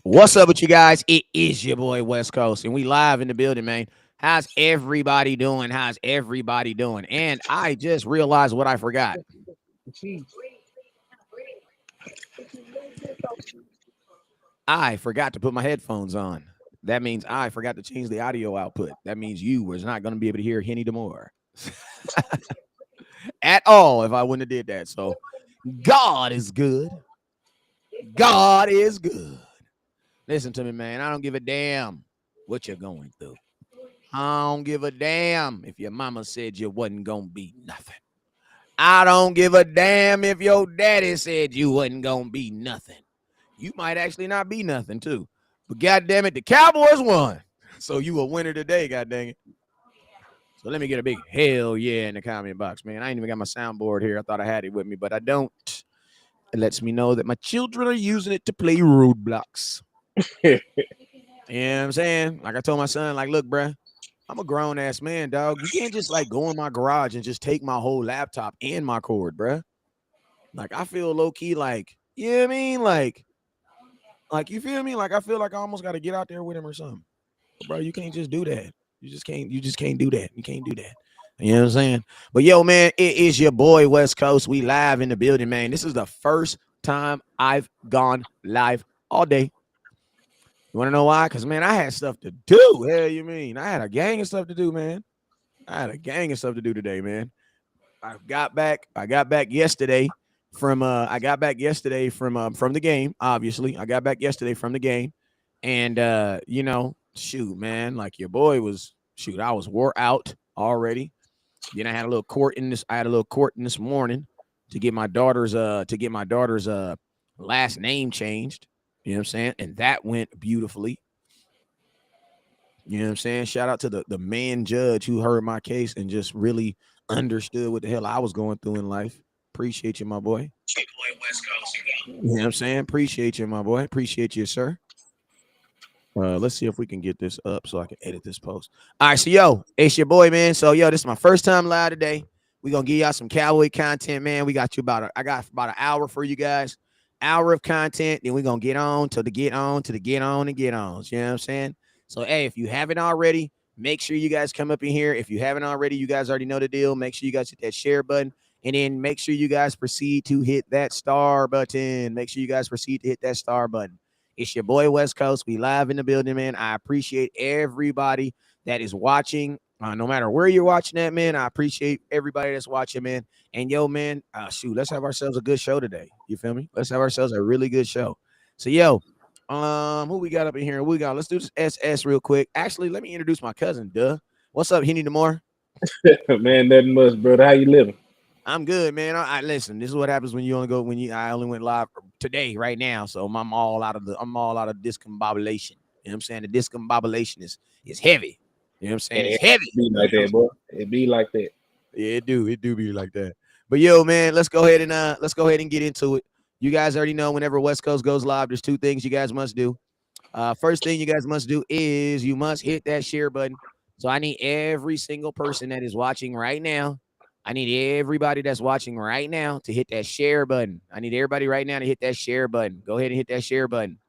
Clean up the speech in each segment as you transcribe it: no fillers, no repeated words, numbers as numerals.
What's up with you guys? It is your boy West Coast, and we live in the building, man. How's everybody doing? How's everybody doing? And I just realized what I forgot. Jeez. I forgot to put my headphones on. That means I forgot to change the audio output. That means you was not going to be able to hear Henny Demore at all if I wouldn't have did that. So God is good. God is good. Listen to me, man. I don't give a damn what you're going through. I don't give a damn if your mama said you wasn't gonna be nothing. I don't give a damn if your daddy said you wasn't gonna be nothing. You might actually not be nothing too. But god damn it, the Cowboys won. So you a winner today, god dang it. So let me get a big hell yeah in the comment box, man. I ain't even got my soundboard here. I thought I had it with me, but I don't. It lets me know that my children are using it to play roadblocks. You know what I'm saying? Like I told my son, like, look, bruh, I'm a grown ass man, dog. You can't just like go in my garage and just take my whole laptop and my cord, bruh. Like I feel low key, like you know what I mean, like you feel me, like I feel like I almost got to get out there with him or something, but bro. You can't just do that. You just can't. You just can't do that. You can't do that. You know what I'm saying? But yo, man, it is your boy West Coast. We live in the building, man. This is the first time I've gone live all day. You want to know why? Because, man, I had stuff to do. Hell, you mean? I had a gang of stuff to do, man. I had a gang of stuff to do today, man. I got back yesterday from the game, obviously. I got back yesterday from the game. And shoot, man, like your boy was shoot, I was wore out already. Then I had a little court in this morning to get my daughter's last name changed. You know what I'm saying? And that went beautifully. You know what I'm saying? Shout out to the man judge who heard my case and just really understood what the hell I was going through in life. Appreciate you, my boy. You know what I'm saying? Appreciate you, my boy. Appreciate you, sir. Let's see if we can get this up so I can edit this post. All right, so yo, it's your boy, man. So yo, this is my first time live today. We're gonna give y'all some cowboy content, man. I got about an hour for you guys. Hour of content, then we're gonna get on to the get on to the get on and get on. You know what I'm saying? So hey, if you haven't already, make sure you guys come up in here. If you haven't already, you guys already know the deal. Make sure you guys hit that share button. And then make sure you guys proceed to hit that star button. Make sure you guys proceed to hit that star button. It's your boy West Coast. We live in the building, man. I appreciate everybody that is watching. No matter where you're watching at, man. I appreciate everybody that's watching, man. And yo, man, shoot, let's have ourselves a good show today. You feel me? Let's have ourselves a really good show. So, yo, who we got up in here? Let's do this SS real quick. Actually, let me introduce my cousin, duh. What's up, Henny Demore? Man, nothing much, brother. How you living? I'm good, man. I listen. This is what happens when you only go when you. I only went live today, right now. So I'm all out of discombobulation. You know what I'm saying? The discombobulation is heavy. You know what I'm saying? Yeah, It's heavy. it be like that, boy. It be like that. Yeah, it do be like that. But yo, man, let's go ahead and get into it. You guys already know whenever West Coast goes live, there's two things you guys must do. First thing you guys must do is you must hit that share button. So I need every single person that is watching right now. I need everybody that's watching right now to hit that share button. I need everybody right now to hit that share button. Go ahead and hit that share button.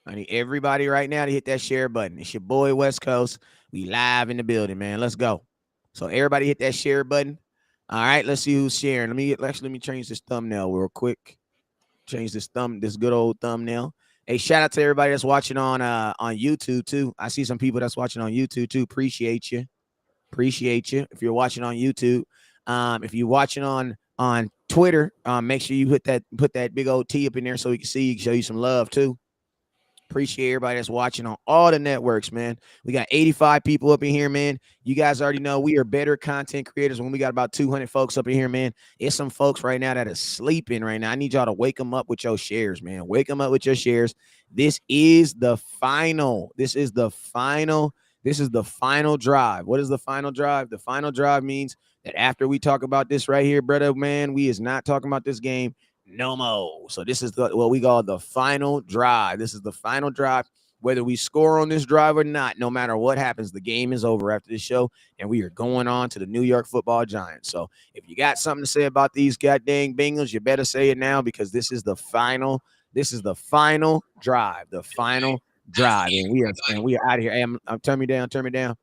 I need everybody right now to hit that share button. It's your boy West Coast. We live in the building, man. Let's go. So everybody hit that share button. All right, let's see who's sharing. Let me change this thumbnail real quick. Change this good old thumbnail. Hey, shout out to everybody that's watching on YouTube too. I see some people that's watching on YouTube too. Appreciate you. Appreciate you. If you're watching on YouTube, if you're watching on Twitter, make sure you put that big old T up in there so we can see, show you some love too. Appreciate everybody that's watching on all the networks, man. We got 85 people up in here, man. You guys already know we are better content creators when we got about 200 folks up in here, man. It's some folks right now that are sleeping right now. I need y'all to wake them up with your shares, man. Wake them up with your shares. This is the final. This is the final drive. What is the final drive? The final drive means that after we talk about this right here, brother, man, we is not talking about this game no more. So this is what we call the final drive. This is the final drive. Whether we score on this drive or not, no matter what happens, the game is over after this show, and we are going on to the New York Football Giants. So if you got something to say about these goddamn Bengals, you better say it now because this is the final This is the final drive. The final drive, and we are out of here. Hey, I'm turn me down. Turn me down.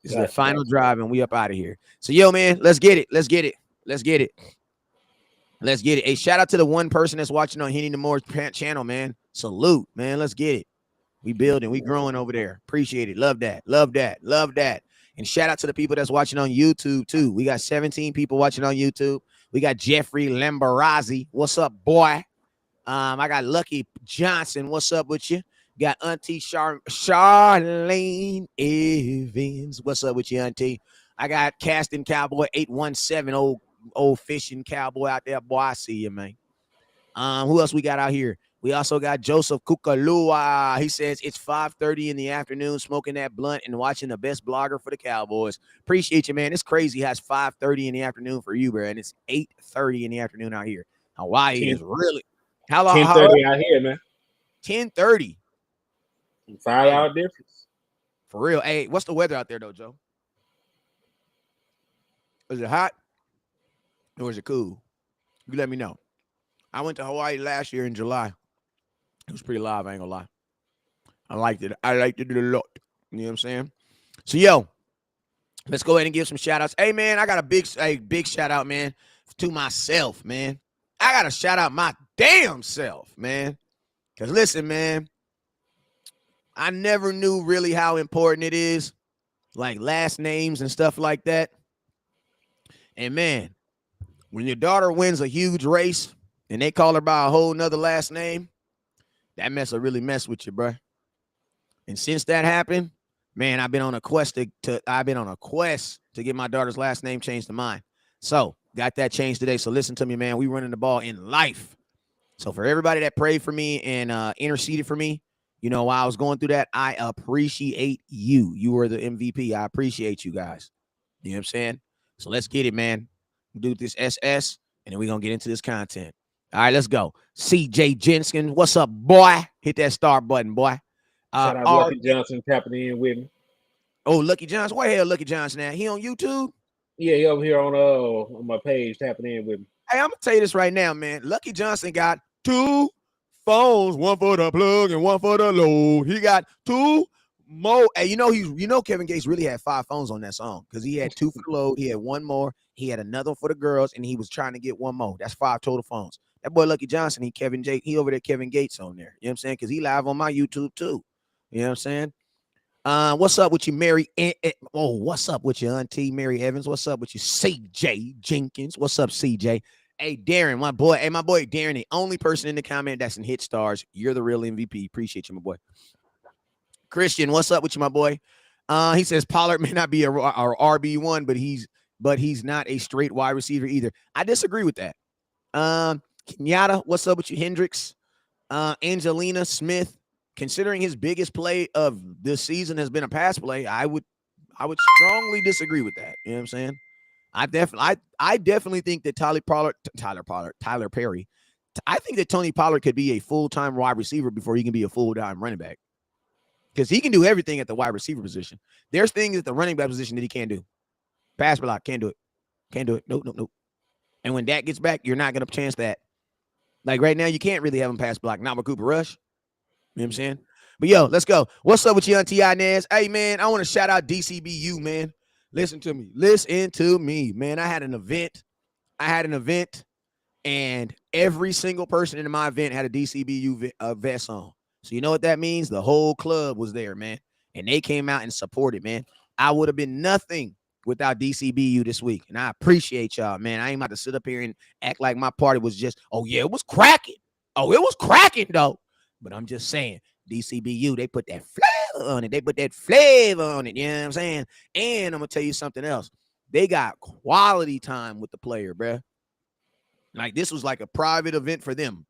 This is the final drive, and we up out of here. So, yo, man, let's get it. Let's get it. Let's get it. Let's get it. Hey, shout out to the one person that's watching on Henny the Moore's channel, man. Salute, man. Let's get it. We building, we growing over there. Appreciate it. Love that. Love that. Love that. And shout out to the people that's watching on YouTube too. We got 17 people watching on YouTube. We got Jeffrey Lambarazzi. What's up, boy? I got Lucky Johnson. What's up with you? Got Auntie Charlene Evans. What's up with you, Auntie? I got Casting Cowboy 817. Old fishing cowboy out there, boy. I see you, man. Who else we got out here? We also got Joseph Kukalua. He says it's 5:30 in the afternoon, smoking that blunt and watching the best blogger for the Cowboys. Appreciate you, man. It's crazy how it's 5:30 in the afternoon for you, bro, and it's 8:30 in the afternoon out here. Hawaii is really how long? 10:30 out here, man. 10:30. 5-hour difference. For real. Hey, what's the weather out there though, Joe? Is it hot or is it cool? You let me know. I went to Hawaii last year in July. It was pretty live, I ain't gonna lie. I liked it. I liked it a lot. You know what I'm saying? So, yo, let's go ahead and give some shout outs. Hey, man, I got a big shout out, man, to myself, man. I got to shout out my damn self, man. Because listen, man, I never knew really how important it is, like last names and stuff like that. And, man, when your daughter wins a huge race and they call her by a whole nother last name, that mess will really mess with you, bro. And since that happened, man, I've been on a quest to get my daughter's last name changed to mine. So got that changed today. So listen to me, man. We running the ball in life. So for everybody that prayed for me and interceded for me, you know, while I was going through that, I appreciate you. You were the MVP. I appreciate you guys. You know what I'm saying? So let's get it, man. Do this SS, and then we're going to get into this content. All right, let's go. CJ Jensen, what's up, boy? Hit that star button, boy. Shout out Lucky Johnson tapping in with me. Oh, Lucky Johnson. Where the hell Lucky Johnson at? He on YouTube? Yeah, he over here on my page tapping in with me. Hey, I'm going to tell you this right now, man. Lucky Johnson got 2 phones, one for the plug and one for the load. He got 2 more. Hey, you know Kevin Gates really had 5 phones on that song because he had 2 for the load. He had 1 more. He had another for the girls, and he was trying to get 1 more. That's 5 total phones. That boy Lucky Johnson, he over there Kevin Gates on there. You know what I'm saying? Because he live on my YouTube too. You know what I'm saying? What's up with you, Mary? What's up with you, Auntie Mary Evans? What's up with you, CJ Jenkins? What's up, CJ? Hey, Darren, my boy. Hey, my boy Darren, the only person in the comment that's in hit stars. You're the real MVP. Appreciate you, my boy. Christian, what's up with you, my boy? He says Pollard may not be a RB1, but he's not a straight wide receiver either. I disagree with that. Kenyatta, what's up with you, Hendricks? Angelina Smith, considering his biggest play of this season has been a pass play, I would strongly disagree with that. You know what I'm saying? I definitely think that Tyler Perry. I think that Tony Pollard could be a full-time wide receiver before he can be a full-time running back. Because he can do everything at the wide receiver position. There's things at the running back position that he can't do. Pass block, can't do it. Can't do it. Nope. And when Dak gets back, you're not going to chance that. Like right now, you can't really have him pass block. Not with Cooper Rush. You know what I'm saying? But yo, let's go. What's up with you, Auntie Inez? Hey, man, I want to shout out DCBU, man. Listen to me, man. I had an event, and every single person in my event had a DCBU vest on. So you know what that means? The whole club was there, man. And they came out and supported, man. I would have been nothing without DCBU this week. And I appreciate y'all, man. I ain't about to sit up here and act like my party was just, oh, yeah, it was cracking. Oh, it was cracking, though. But I'm just saying, DCBU, they put that flavor on it. You know what I'm saying? And I'm going to tell you something else. They got quality time with the player, bruh. Like, this was like a private event for them.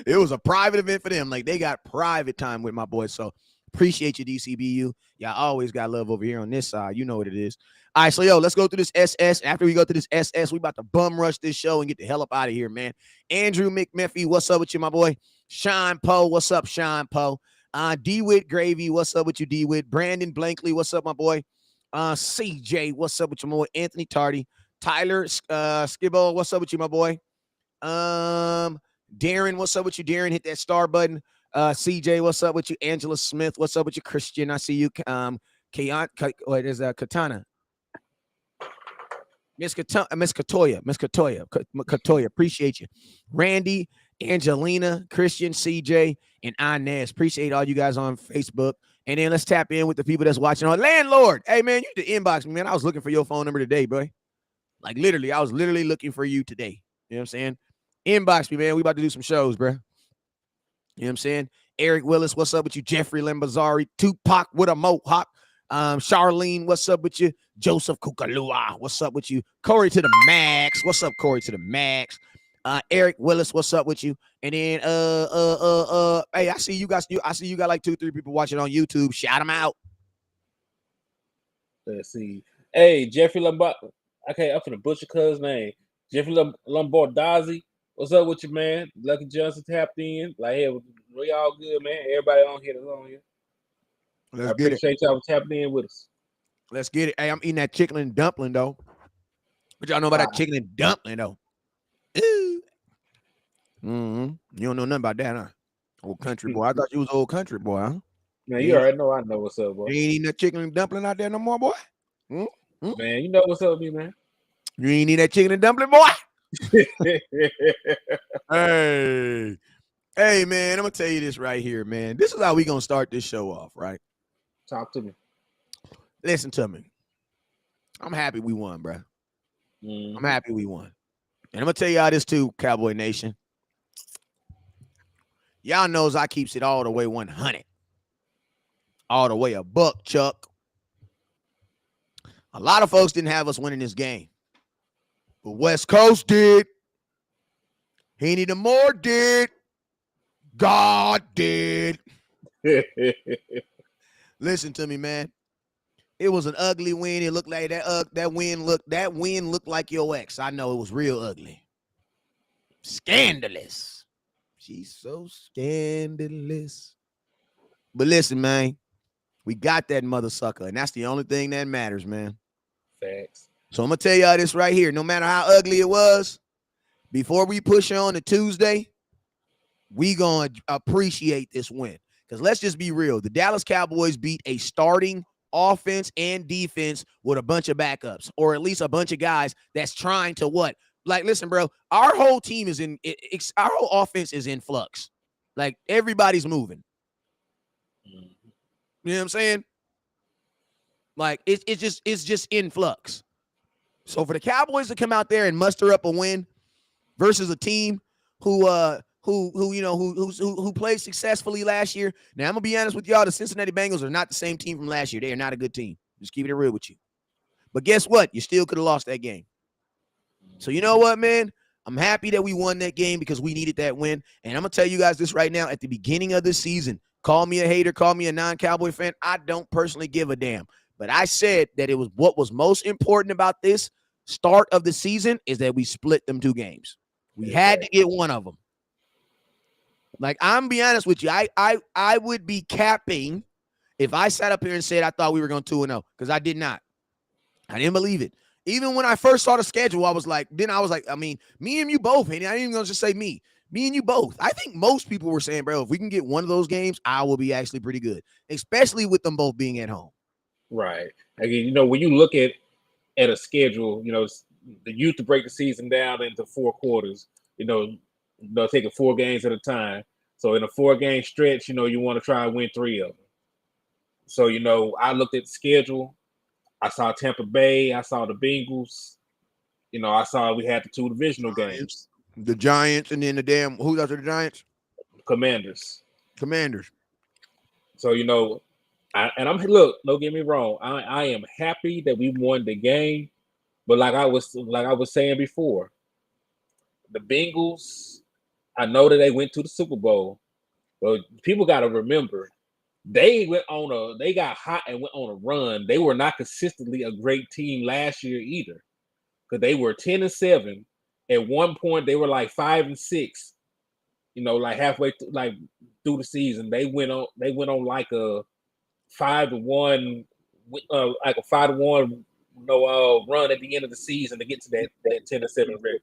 It was a private event for them. Like, they got private time with my boys. So, appreciate you, DCBU. Y'all always got love over here on this side. You know what it is. All right, so, yo, let's go through this SS. After we go through this SS, we about to bum rush this show and get the hell up out of here, man. Andrew McMurphy, what's up with you, my boy? Sean Poe, what's up, Sean Poe? DeWitt Gravy, what's up with you, DeWitt? Brandon Blankley, what's up, my boy? CJ, what's up with you, my boy? Anthony Tardy. Tyler Skibbo, what's up with you, my boy? Darren, what's up with you? Darren, hit that star button. CJ, what's up with you? Angela Smith, what's up with you? Christian, I see you. There's Katana. Miss Katoya, appreciate you. Randy, Angelina, Christian, CJ, and Inez. Appreciate all you guys on Facebook. And then let's tap in with the people that's watching on Landlord. Hey, man, you need to inbox me, man. I was looking for your phone number today, boy. Like, literally, I was literally looking for you today. You know what I'm saying? Inbox me, man. We about to do some shows, bro. You know what I'm saying? Eric Willis, what's up with you? Jeffrey Lambazari, Tupac with a mohawk. Charlene, what's up with you? Joseph Kukalua, what's up with you? Corey to the max, what's up, Corey to the max? Eric Willis, what's up with you? And then hey, I see you guys. I see you got like 2-3 people watching on YouTube. Shout them out. Let's see. Hey, Jeffrey Lombard. Okay, I'm finna butcher cuz name. Jeffrey Lombardazzi. What's up with you, man? Lucky Johnson tapped in. Like, hey, we all good, man. Everybody on here that's on here. Let's I get it. appreciate y'all tapping in with us. Let's get it. Hey, I'm eating that chicken and dumpling though. What y'all know about that chicken and dumpling though? You don't know nothing about that, huh? Old country boy. I thought you was old country boy, huh? Man, you already know I know what's up, boy. You ain't eating that chicken and dumpling out there no more, boy. Man, you know what's up with me, man. You ain't eat that chicken and dumpling, boy. Hey, man, I'm gonna tell you this right here, man. This is how we gonna start this show off, right? Talk to me. Listen to me. I'm happy we won, bro. I'm happy we won. And I'm gonna tell y'all this too, Cowboy Nation. Y'all knows I keeps it all the way 100. All the way a buck, Chuck. A lot of folks didn't have us winning this game. But West Coast did. Henny the Moore did. God did. Listen to me, man. It was an ugly win. It looked like that win looked like your ex. I know it was real ugly. Scandalous. She's so scandalous. But listen, man, we got that mother sucker, and that's the only thing that matters, man. Facts. So I'm gonna tell y'all this right here. No matter how ugly it was, before we push on to Tuesday, we gonna appreciate this win. Because let's just be real. The Dallas Cowboys beat a starting offense and defense with a bunch of backups, or at least a bunch of guys that's trying to what? Like, listen, bro, our whole team is our whole offense is in flux. Like, everybody's moving. You know what I'm saying? Like, it's just in flux. So for the Cowboys to come out there and muster up a win versus a team who played successfully last year. Now, I'm gonna be honest with y'all, the Cincinnati Bengals are not the same team from last year. They are not a good team. Just keeping it real with you. But guess what? You still could have lost that game. So you know what, man? I'm happy that we won that game because we needed that win. And I'm going to tell you guys this right now. At the beginning of this season, call me a hater, call me a non-Cowboy fan. I don't personally give a damn. But I said that it was what was most important about this start of the season is that we split them 2 games. We had to get one of them. Like, I'm be honest with you. I would be capping if I sat up here and said I thought we were going 2-0 because I did not. I didn't believe it. Even when I first saw the schedule, I was like, I mean, me and you both, and I ain't even gonna just say me and you both. I think most people were saying, bro, if we can get one of those games, I will be actually pretty good, especially with them both being at home. Right. Again, when you look at a schedule, the youth to break the season down into 4 quarters, they'll take it 4 games at a time. So in a 4-game stretch, you want to try and win 3 of them. So, I looked at the schedule. I saw Tampa Bay. I saw the Bengals. I saw we had the 2 divisional games. The Giants and then who's after the Giants? Commanders. So, look, don't get me wrong. I am happy that we won the game. But like I was saying before, the Bengals, I know that they went to the Super Bowl. But people got to remember, they got hot and went on a run. They were not consistently a great team last year either, because they were 10-7. At one point, they were like 5-6. Like halfway through the season, they went on like a 5-1, like a 5-1, run at the end of the season to get to that 10-7 record.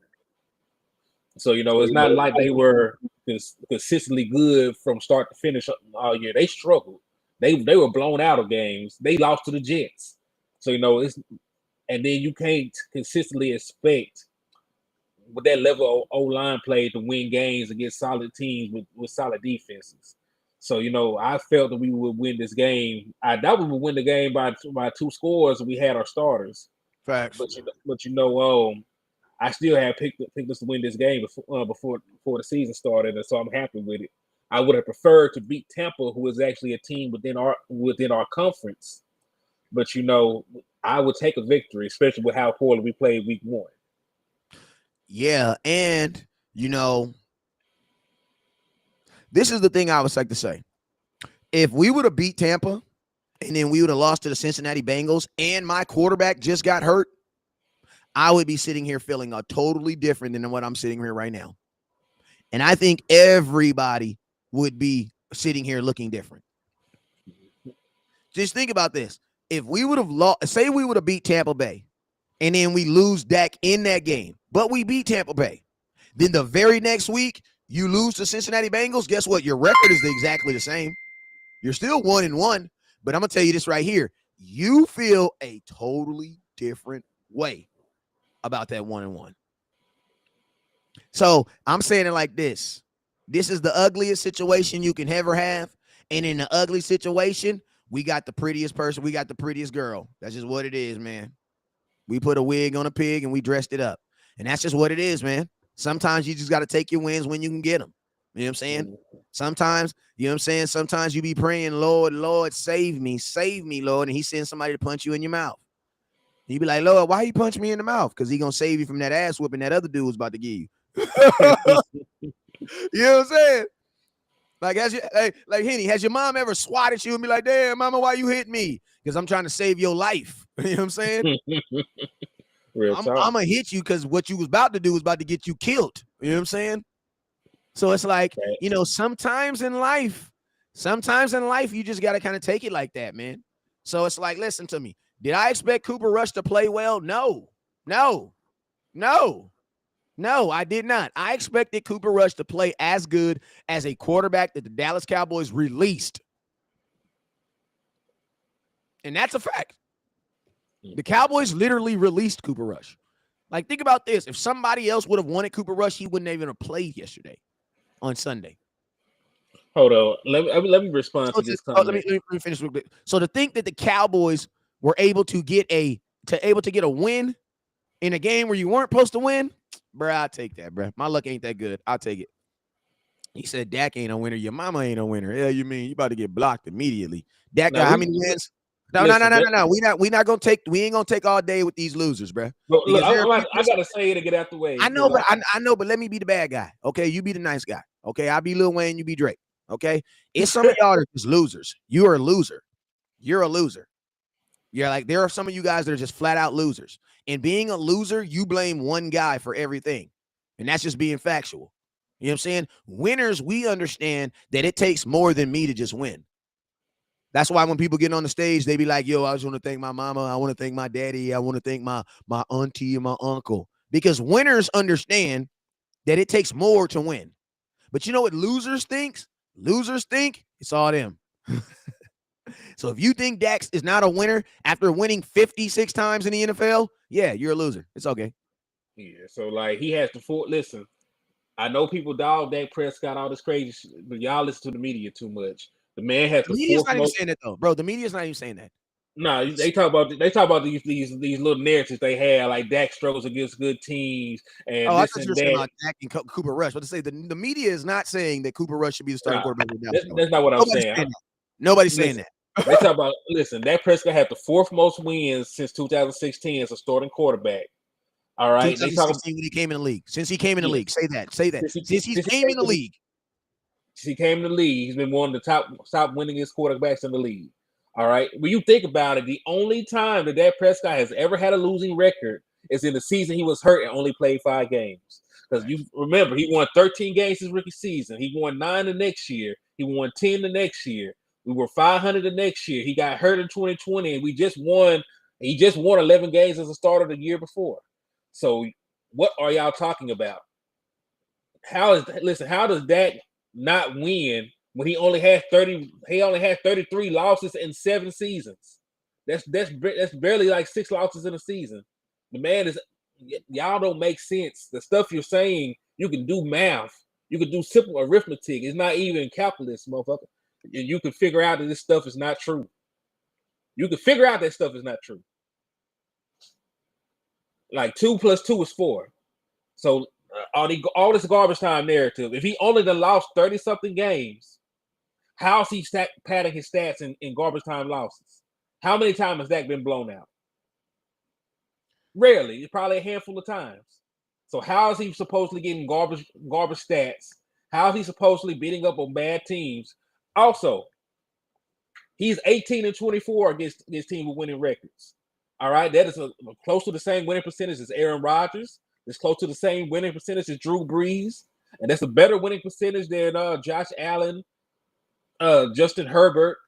So it's not like they were consistently good from start to finish all year. They struggled. They were blown out of games. They lost to the Jets. So it's and then you can't consistently expect with that level of O-line play to win games against solid teams with solid defenses. So I felt that we would win this game. I doubt we would win the game by 2 scores. We had our starters, Facts. but I still had picked us to win this game before the season started, and so I'm happy with it. I would have preferred to beat Tampa, who is actually a team within our conference. But I would take a victory, especially with how poorly we played week 1. Yeah, and this is the thing I would like to say. If we would have beat Tampa and then we would have lost to the Cincinnati Bengals and my quarterback just got hurt, I would be sitting here feeling totally different than what I'm sitting here right now. And I think everybody would be sitting here looking different. Just think about this. If we would have lost, say we would have beat Tampa Bay and then we lose Dak in that game, but we beat Tampa Bay. Then the very next week, you lose to Cincinnati Bengals. Guess what? Your record is exactly the same. You're still 1-1, but I'm going to tell you this right here. You feel a totally different way about that 1-1. So I'm saying it like this. This is the ugliest situation you can ever have. And in the ugly situation, we got the prettiest person. We got the prettiest girl. That's just what it is, man. We put a wig on a pig and we dressed it up. And that's just what it is, man. Sometimes you just got to take your wins when you can get them. You know what I'm saying? Sometimes, you know what I'm saying? Sometimes you be praying, Lord, Lord, save me, Lord. And he sends somebody to punch you in your mouth. You be like, Lord, why you punch me in the mouth? Because he going to save you from that ass whooping that other dude was about to give you. You know what I'm saying? Like, Henny, has your mom ever swatted you and be like, damn, mama, why you hit me? Because I'm trying to save your life. You know what I'm saying? I'm going to hit you because what you was about to do was about to get you killed. You know what I'm saying? So it's like, sometimes in life, you just got to kind of take it like that, man. So it's like, listen to me. Did I expect Cooper Rush to play well? No, I did not. I expected Cooper Rush to play as good as a quarterback that the Dallas Cowboys released. And that's a fact. The Cowboys literally released Cooper Rush. Like, think about this. If somebody else would have wanted Cooper Rush, he wouldn't even have played yesterday on Sunday. Hold on. Let me respond to this comment. Let me finish real quick. So to think that the Cowboys were able to get a win in a game where you weren't supposed to win, bro, I'll take that, bro. My luck ain't that good. I'll take it. He said Dak ain't a winner. Your mama ain't a winner. Hell, you mean you about to get blocked immediately? Dak got how many wins? No. We ain't gonna take all day with these losers, bro. Look, I gotta say it to get out the way. I know, but let me be the bad guy. Okay, you be the nice guy. Okay, I'll be Lil Wayne, you be Drake. Okay, it's some of y'all that are just losers. You're a loser. You're a loser. You're like, there are some of you guys that are just flat out losers. And being a loser, you blame one guy for everything. And that's just being factual. You know what I'm saying? Winners, we understand that it takes more than me to just win. That's why when people get on the stage, they be like, yo, I just want to thank my mama. I want to thank my daddy. I want to thank my auntie and my uncle. Because winners understand that it takes more to win. But you know what losers think? Losers think it's all them. So if you think Dak is not a winner after winning 56 times in the NFL, yeah, you're a loser. It's okay. Yeah, so like he has to listen. I know people dog Dak Prescott, all this crazy shit, but y'all listen to the media too much. The man has the media's not even saying that though, bro. The media's not even saying that. No, they talk about these little narratives they have, like Dak struggles against good teams and I thought you were saying about Dak and Cooper Rush. But to say the media is not saying that Cooper Rush should be the starting quarterback. That's not what I'm saying. Nobody's saying that. They talk about Dak Prescott had the 4th most wins since 2016 as a starting quarterback. All right, they talk about when he came in the league. Since he came in the league, say that. Since he came in the league. Since he came in the league, he's been one of the top winningest quarterbacks in the league. All right, when you think about it, the only time that Dak Prescott has ever had a losing record is in the season he was hurt and only played 5 games. Because you remember, he won 13 games his rookie season. He won 9 the next year. He won 10 the next year. We were 500 the next year. He got hurt in 2020, and he just won 11 games as a starter the year before. So what are y'all talking about? How does Dak not win when he only has 30? He only has 33 losses in 7 seasons. That's barely like 6 losses in a season. The man is y'all don't make sense. The stuff you're saying, you can do math, you can do simple arithmetic. It's not even calculus, motherfucker. And you can figure out that this stuff is not true. You can figure out that stuff is not true. Like 2 plus 2 is 4. So all this garbage time narrative. If he only done lost 30 something games, how's he padding his stats in garbage time losses? How many times has that been blown out? Rarely. It's probably a handful of times. So how is he supposedly getting garbage stats? How is he supposedly beating up on bad teams? Also, he's 18-24 against teams with winning records. All right, that is close to the same winning percentage as Aaron Rodgers. It's close to the same winning percentage as Drew Brees, and that's a better winning percentage than Josh Allen, Justin Herbert.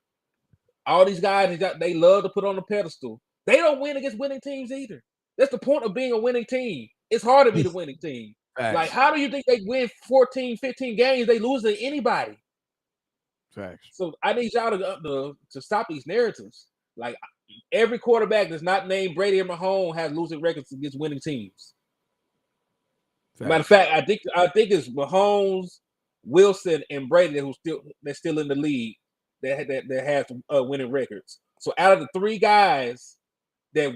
All these guys, they love to put on the pedestal. They don't win against winning teams either. That's the point of being a winning team. It's hard to be the winning team. Facts. Like, how do you think they win 14, 15 games? They lose to anybody. Facts. So I need y'all to stop these narratives. Like, every quarterback that's not named Brady or Mahomes has losing records against winning teams. Facts. Matter of fact, I think it's Mahomes, Wilson, and Brady that's still in the league that has winning records. So out of the 3 guys that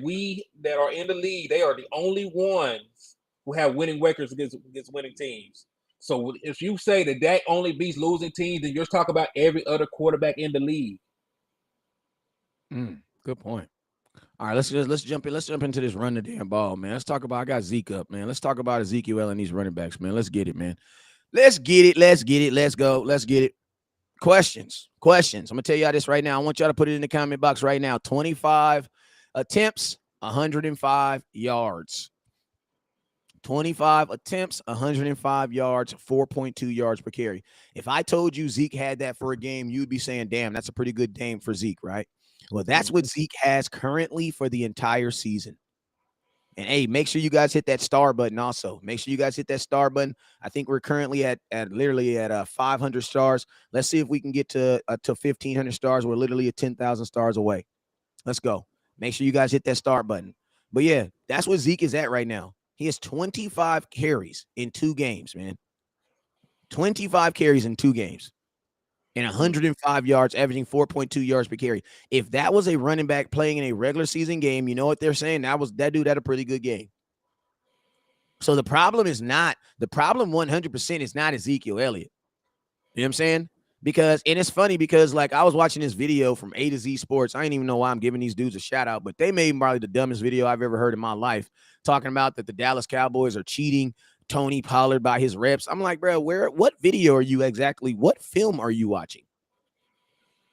are in the league, they are the only ones who have winning records against winning teams. So if you say that Dak only beats losing teams, then you're talking about every other quarterback in the league. Good point. All right, let's jump in. Let's jump into this run the damn ball, man. Let's talk about. I got Zeke up, man. Let's talk about Ezekiel and these running backs, man. Let's get it, man. Let's get it. Let's get it. Let's go. Let's get it. Questions. I'm gonna tell y'all this right now. I want y'all to put it in the comment box right now. 25 attempts, 105 yards. 25 attempts, 105 yards, 4.2 yards per carry. If I told you Zeke had that for a game, you'd be saying, damn, that's a pretty good game for Zeke, right? Well, that's what Zeke has currently for the entire season. And, hey, make sure you guys hit that star button also. Make sure you guys hit that star button. I think we're currently at literally at 500 stars. Let's see if we can get to 1,500 stars. We're literally at 10,000 stars away. Let's go. Make sure you guys hit that star button. But, yeah, that's what Zeke is at right now. He has 25 carries in 2 games, man. 25 carries in 2 games. And 105 yards, averaging 4.2 yards per carry. If that was a running back playing in a regular season game, you know what they're saying? That dude had a pretty good game. So the problem 100% is not Ezekiel Elliott. You know what I'm saying? And it's funny because, like, I was watching this video from A to Z Sports. I didn't even know why I'm giving these dudes a shout out, but they made probably the dumbest video I've ever heard in my life, talking about that the Dallas Cowboys are cheating Tony Pollard by his reps. I'm like, bro, what video are you exactly? What film are you watching?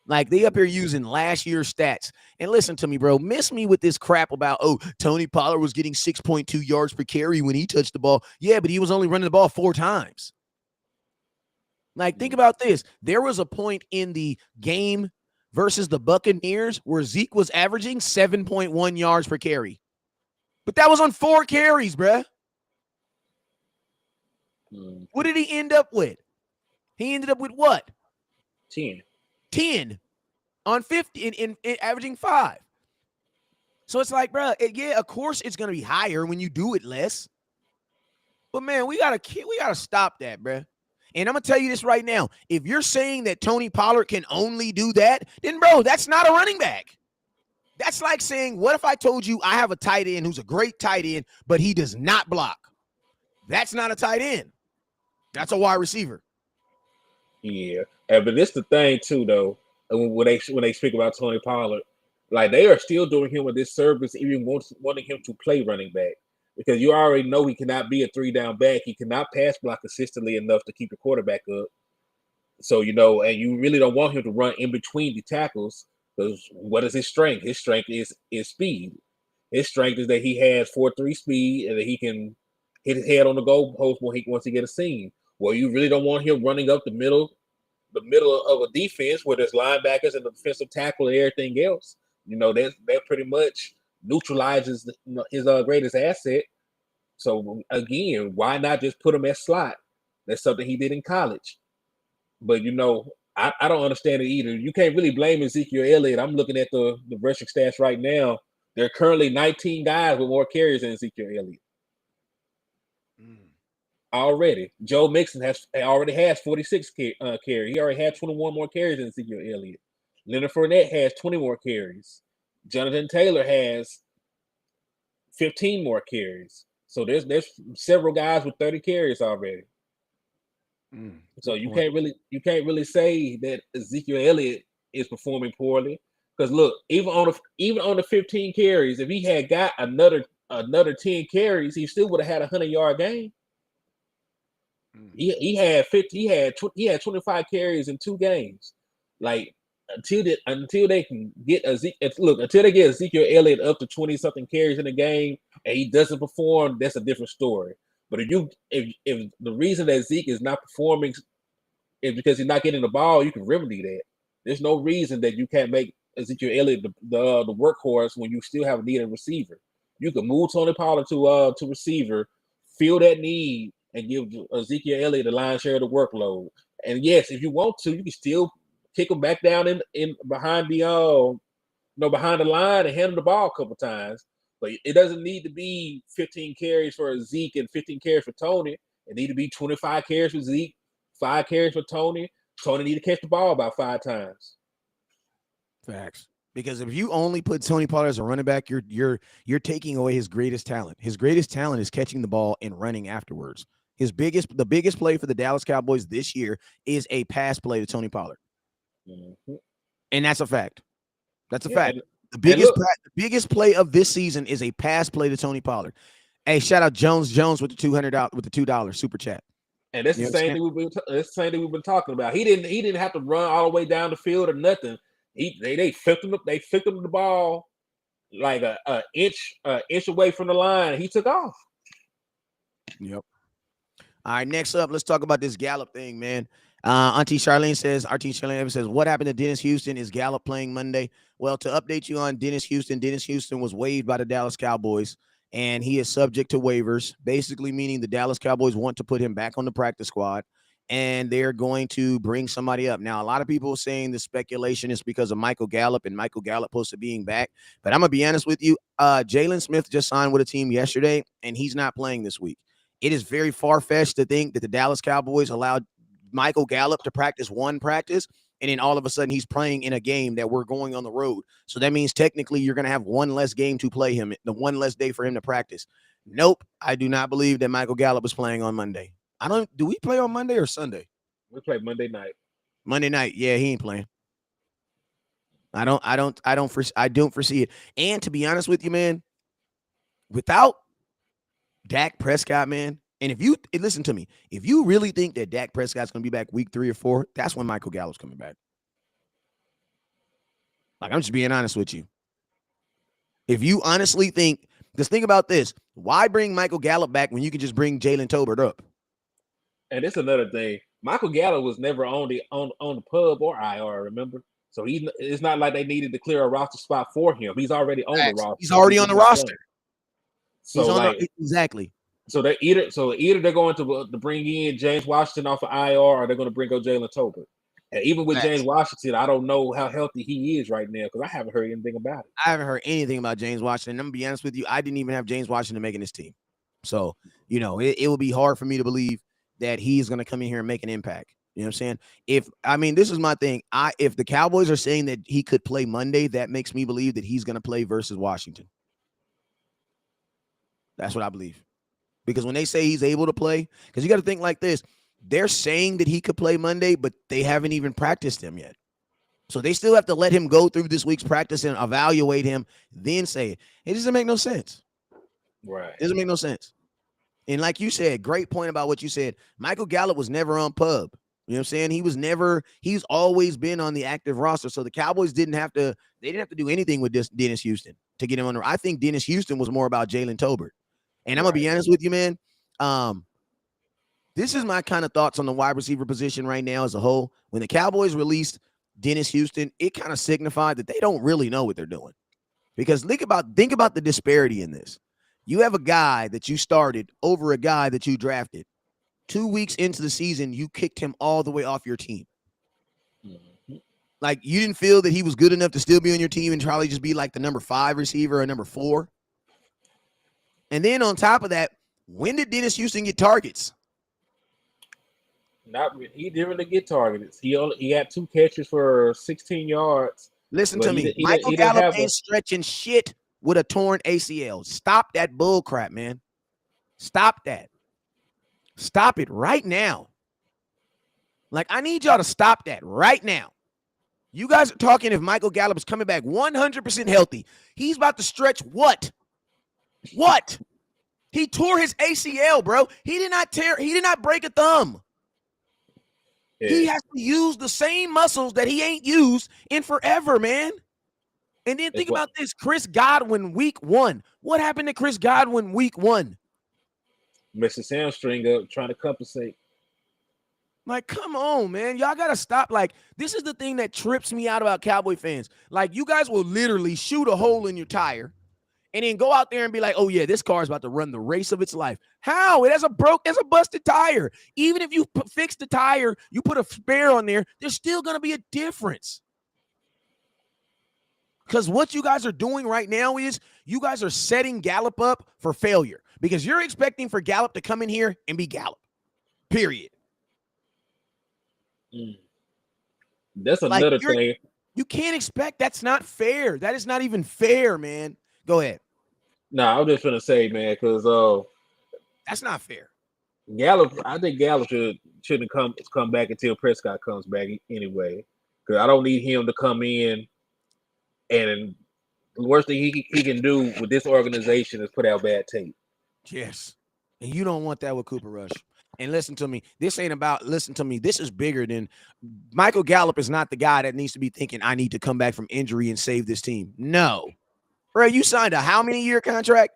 Like, they up here using last year's stats. And listen to me, bro. Miss me with this crap about, Tony Pollard was getting 6.2 yards per carry when he touched the ball. Yeah, but he was only running the ball 4 times. Like, think about this. There was a point in the game versus the Buccaneers where Zeke was averaging 7.1 yards per carry. But that was on 4 carries, bruh. What did he end up with? He ended up with what? 10 on 50 in averaging 5. So it's like, bro, yeah, of course it's going to be higher when you do it less. But, man, we got to stop that, bro. And I'm going to tell you this right now. If you're saying that Tony Pollard can only do that, then, bro, that's not a running back. That's like saying, what if I told you I have a tight end who's a great tight end, but he does not block? That's not a tight end. That's a wide receiver. Yeah. But this the thing, too, though, when they speak about Tony Pollard, like, they are still doing him a disservice, even wanting him to play running back. Because you already know he cannot be a 3-down back. He cannot pass block consistently enough to keep the quarterback up. So, and you really don't want him to run in between the tackles, because what is his strength? His strength is speed. His strength is that he has 4.3 speed and that he can hit his head on the goalpost once he get a seam. Well, you really don't want him running up the middle of a defense where there's linebackers and the defensive tackle and everything else. That pretty much neutralizes his greatest asset. So again, why not just put him at slot? That's something he did in college. But I don't understand it either. You can't really blame Ezekiel Elliott. I'm looking at the rushing stats right now. There are currently 19 guys with more carries than Ezekiel Elliott. Already. Joe Mixon already has 46 carries. He already had 21 more carries than Ezekiel Elliott. Leonard Fournette has 20 more carries. Jonathan Taylor has 15 more carries. So there's several guys with 30 carries already. So you can't really say that Ezekiel Elliott is performing poorly. Because look, even on the 15 carries, if he had got another 10 carries, he still would have had a 100-yard game. He had 25 carries in 2 games. Like until they can get until they get Ezekiel Elliott up to 20-something carries in a game and he doesn't perform, that's a different story. But if the reason that Zeke is not performing is because he's not getting the ball, you can remedy that. There's no reason that you can't make Ezekiel Elliott the workhorse when you still have a need a receiver. You can move Tony Pollard to receiver, fill that need, and give Ezekiel Elliott the lion's share of the workload. And yes, if you want to, you can still kick him back down in behind the behind the line and hand him the ball a couple times. But it doesn't need to be 15 carries for Zeke and 15 carries for Tony. It need to be 25 carries for Zeke, 5 carries for Tony. Tony need to catch the ball about 5 times. Facts. Because if you only put Tony Pollard as a running back, you're taking away his greatest talent. His greatest talent is catching the ball and running afterwards. The biggest play for the Dallas Cowboys this year is a pass play to Tony Pollard. Mm-hmm. And that's a fact. That's a fact. The biggest play of this season is a pass play to Tony Pollard. Hey, shout out Jones with the $200 super chat. And that's the same thing we've been talking about. He didn't have to run all the way down the field or nothing. They flipped him up. They flipped him the ball like an inch away from the line. And he took off. Yep. All right, next up, let's talk about this Gallup thing, man. Auntie Charlene says, what happened to Dennis Houston? Is Gallup playing Monday? Well, to update you on Dennis Houston was waived by the Dallas Cowboys, and he is subject to waivers, basically meaning the Dallas Cowboys want to put him back on the practice squad, and they're going to bring somebody up. Now, a lot of people are saying the speculation is because of Michael Gallup and Michael Gallup supposed to being back, but I'm going to be honest with you. Jalen Smith just signed with a team yesterday, and he's not playing this week. It is very far-fetched to think that the Dallas Cowboys allowed Michael Gallup to practice one practice, and then all of a sudden he's playing in a game that we're going on the road. So that means technically you're going to have one less game to play him, the one less day for him to practice. Nope, I do not believe that Michael Gallup is playing on Monday. Do we play on Monday or Sunday? We play Monday night. Monday night, yeah, he ain't playing. I don't foresee it. And to be honest with you, man, without Dak Prescott, man, and listen to me, if you really think that Dak Prescott's going to be back week 3 or 4, that's when Michael Gallup's coming back. Like, I'm just being honest with you. If you honestly think, just think about this. Why bring Michael Gallup back when you can just bring Jalen Tolbert up? And it's another thing. Michael Gallup was never on the pub or IR, remember? So it's not like they needed to clear a roster spot for him. He's already on the roster. He's already on the roster. So exactly. So they're either they're going to bring in James Washington off of IR, or they're going to bring up Jalen Tolbert. And even with James Washington, I don't know how healthy he is right now because I haven't heard anything about it. I haven't heard anything about James Washington. I'm gonna be honest with you. I didn't even have James Washington making this team. So, it will be hard for me to believe that he's going to come in here and make an impact. You know what I'm saying? This is my thing. If the Cowboys are saying that he could play Monday, that makes me believe that he's going to play versus Washington. That's what I believe. Because when they say he's able to play, because you got to think like this, they're saying that he could play Monday, but they haven't even practiced him yet. So they still have to let him go through this week's practice and evaluate him, then say it. It doesn't make no sense. Right. It doesn't make no sense. And like you said, great point about what you said. Michael Gallup was never on pub. You know what I'm saying? He's always been on the active roster. So the Cowboys didn't have to do anything with Dennis Houston to get him under. I think Dennis Houston was more about Jalen Tolbert. And I'm going to be honest with you, man. This is my kind of thoughts on the wide receiver position right now as a whole. When the Cowboys released Dennis Houston, it kind of signified that they don't really know what they're doing. Because think about the disparity in this. You have a guy that you started over a guy that you drafted. 2 weeks into the season, you kicked him all the way off your team. Mhm. Like, you didn't feel that he was good enough to still be on your team and probably just be like the number 5 receiver or number 4. And then on top of that, when did Dennis Houston get targets? He didn't really get targeted. He had 2 catches for 16 yards. Listen But to me. Michael he didn't Gallup have ain't stretching shit with a torn ACL. Stop that bull crap, man. Stop that. Stop it right now. Like, I need y'all to stop that right now. You guys are talking if Michael Gallup is coming back 100% healthy. He's about to stretch what? What? He tore his ACL, bro. He did not break a thumb. Yeah. He has to use the same muscles that he ain't used in forever, man. And then think about this. Chris Godwin week 1. What happened to Chris Godwin week 1? Missed his hamstring up trying to compensate. Like, come on, man. Y'all got to stop. Like, this is the thing that trips me out about Cowboy fans. Like, you guys will literally shoot a hole in your tire and then go out there and be like, oh, yeah, this car is about to run the race of its life. How? It has a busted tire. Even if you fix the tire, you put a spare on there, there's still going to be a difference. Because what you guys are doing right now is you guys are setting Gallup up for failure because you're expecting for Gallup to come in here and be Gallup, period. That's another thing. You can't expect. That's not fair. That is not even fair, man. Go ahead. No, I was just going to say, man, because that's not fair. Gallup, I think Gallup shouldn't come back until Prescott comes back anyway. Because I don't need him to come in and the worst thing he can do with this organization is put out bad tape. Yes. And you don't want that with Cooper Rush. And listen to me. This is bigger than Michael Gallup is not the guy that needs to be thinking I need to come back from injury and save this team. No. Bro, you signed a how many year contract?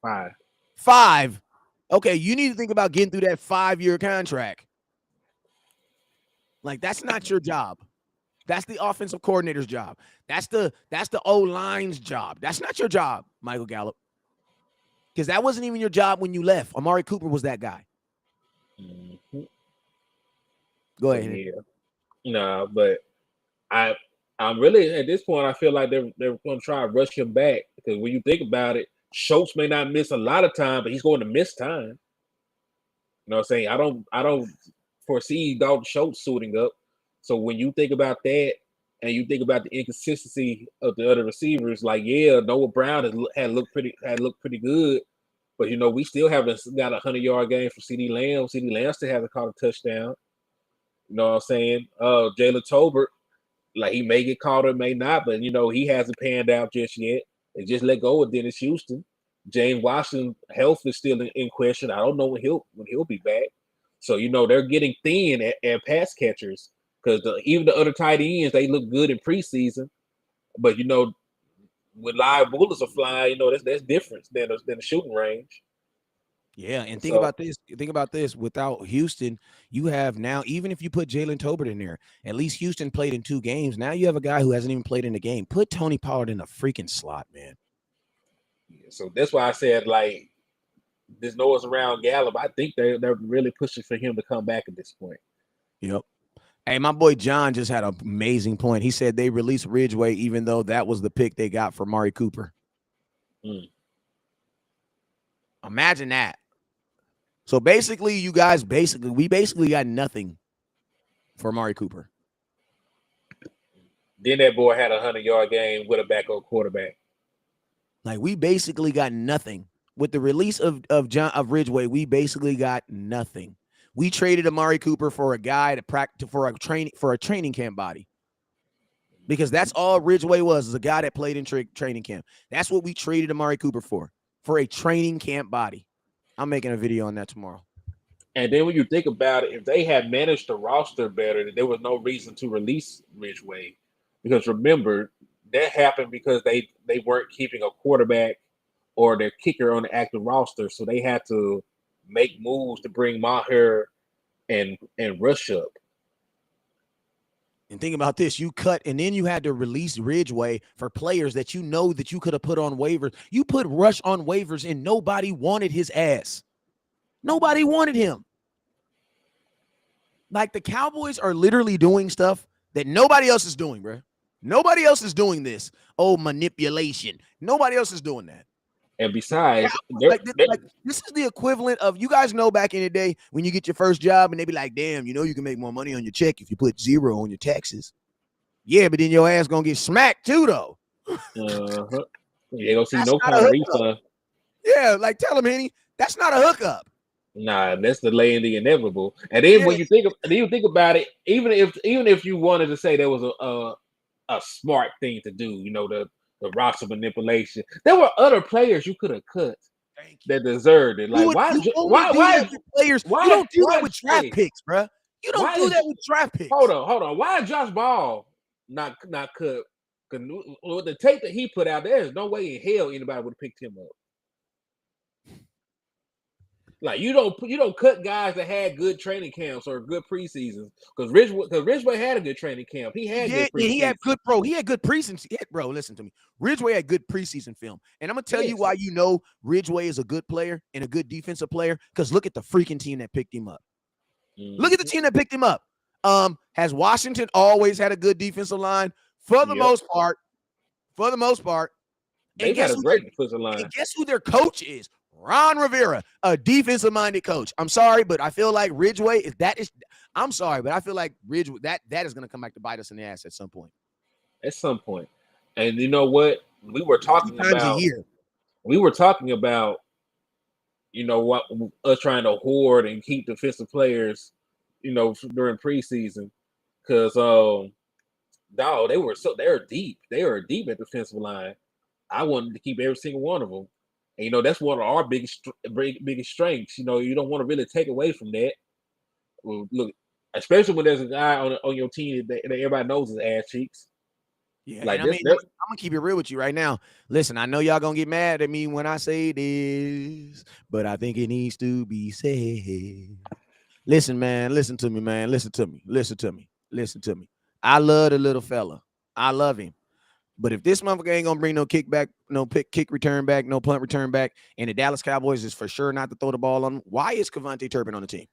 5. 5. Okay, you need to think about getting through that 5-year contract. Like, that's not your job. That's the offensive coordinator's job. That's the O-line's job. That's not your job, Michael Gallup. Because that wasn't even your job when you left. Amari Cooper was that guy. Mm-hmm. Go ahead. Yeah. No, but I'm really at this point. I feel like they're going to try to rush him back because when you think about it, Schultz may not miss a lot of time, but he's going to miss time. You know what I'm saying? I don't foresee Dalton Schultz suiting up. So when you think about that, and you think about the inconsistency of the other receivers, like Noah Brown had looked pretty good, but we still haven't got a 100-yard game for CeeDee Lamb. CeeDee Lamb still hasn't caught a touchdown. You know what I'm saying? Jalen Tolbert, like he may get caught or may not, but he hasn't panned out just yet. They just let go of Dennis Houston. James Washington's health is still in question. I don't know when he'll be back. So they're getting thin at pass catchers because even the other tight ends they look good in preseason, but when live bullets are flying, that's different than the shooting range. Yeah, and think about this. Think about this. Without Houston, you have now, even if you put Jalen Tolbert in there, at least Houston played in 2 games. Now you have a guy who hasn't even played in the game. Put Tony Pollard in a freaking slot, man. Yeah, so that's why I said, like, this noise around Gallup, I think they're really pushing for him to come back at this point. Yep. Hey, my boy John just had an amazing point. He said they released Ridgeway even though that was the pick they got for Amari Cooper. Imagine that. So basically, we basically got nothing for Amari Cooper. Then that boy had a 100-yard game with a backup quarterback. Like, we basically got nothing. With the release of Ridgeway, we basically got nothing. We traded Amari Cooper for a guy to practice for a training camp body. Because that's all Ridgeway was a guy that played in training camp. That's what we traded Amari Cooper for a training camp body. I'm making a video on that tomorrow. And then when you think about it, if they had managed the roster better, there was no reason to release Ridgeway. Because remember, that happened because they weren't keeping a quarterback or their kicker on the active roster. So they had to make moves to bring Maher and Rush up. And think about this. You cut, and then you had to release Ridgeway for players that that you could have put on waivers. You put Rush on waivers, and nobody wanted his ass. Nobody wanted him. Like the Cowboys are literally doing stuff that nobody else is doing, bro. Nobody else is doing this. Oh, manipulation. Nobody else is doing that. And Yeah, besides, like this is the equivalent of, you guys know, back in the day when you get your first job and they be like, damn, you can make more money on your check if you put 0 on your taxes. Yeah, but then your ass gonna get smacked too, though. you don't see That's no not kind a of hookup. refund. Yeah, like tell him, Henny, that's not a hookup. Nah, that's delaying the inevitable. And then Yeah, when you think about it, even if you wanted to say there was a smart thing to do, the roster manipulation, there were other players you could have cut thank you. that deserved it. Like You only do that with players. You don't do that with draft hey, picks, bro. You don't why do is that with draft hold picks. on, why is Josh Ball not cut? Because with the tape that he put out, there's no way in hell anybody would have picked him up. Like you don't cut guys that had good training camps or good preseasons, because Ridgeway had a good training camp. He He had good did, and he preseason. had good, bro. He had good preseason. Bro, listen to me. Ridgeway had good preseason film, and I'm gonna tell you Yes. why Ridgeway is a good player and a good defensive player. Because look at the freaking team that picked him up. Look at the team that picked him up. Has Washington always had a good defensive line for the Yep. most part? For the most part, and They've had a great defensive line. guess who their coach is? Ron Rivera, a defensive-minded coach. I'm sorry, but I feel like Ridgeway I'm sorry, but I feel like Ridgeway that is going to come back to bite us in the ass at some point. At some point. And you know what? We were 2 talking times a about year. what us trying to hoard and keep defensive players, during preseason. Because they're deep. They are deep at the defensive line. I wanted to keep every single one of them. And that's one of our biggest strengths. You don't want to really take away from that. Well, look, especially when there's a guy on your team that everybody knows is ass cheeks. Yeah, Like and I this, mean, I'm gonna keep it real with you right now. Listen, I know y'all gonna get mad at me when I say this, but I think it needs to be said. Listen, man, listen to me, man. Listen to me. Listen to me. Listen to me. I love the little fella. I love him. But if this motherfucker ain't gonna bring no kickback, no kick return back, no punt return back, and the Dallas Cowboys is for sure not to throw the ball on him, why is Cavontae Turpin on the team?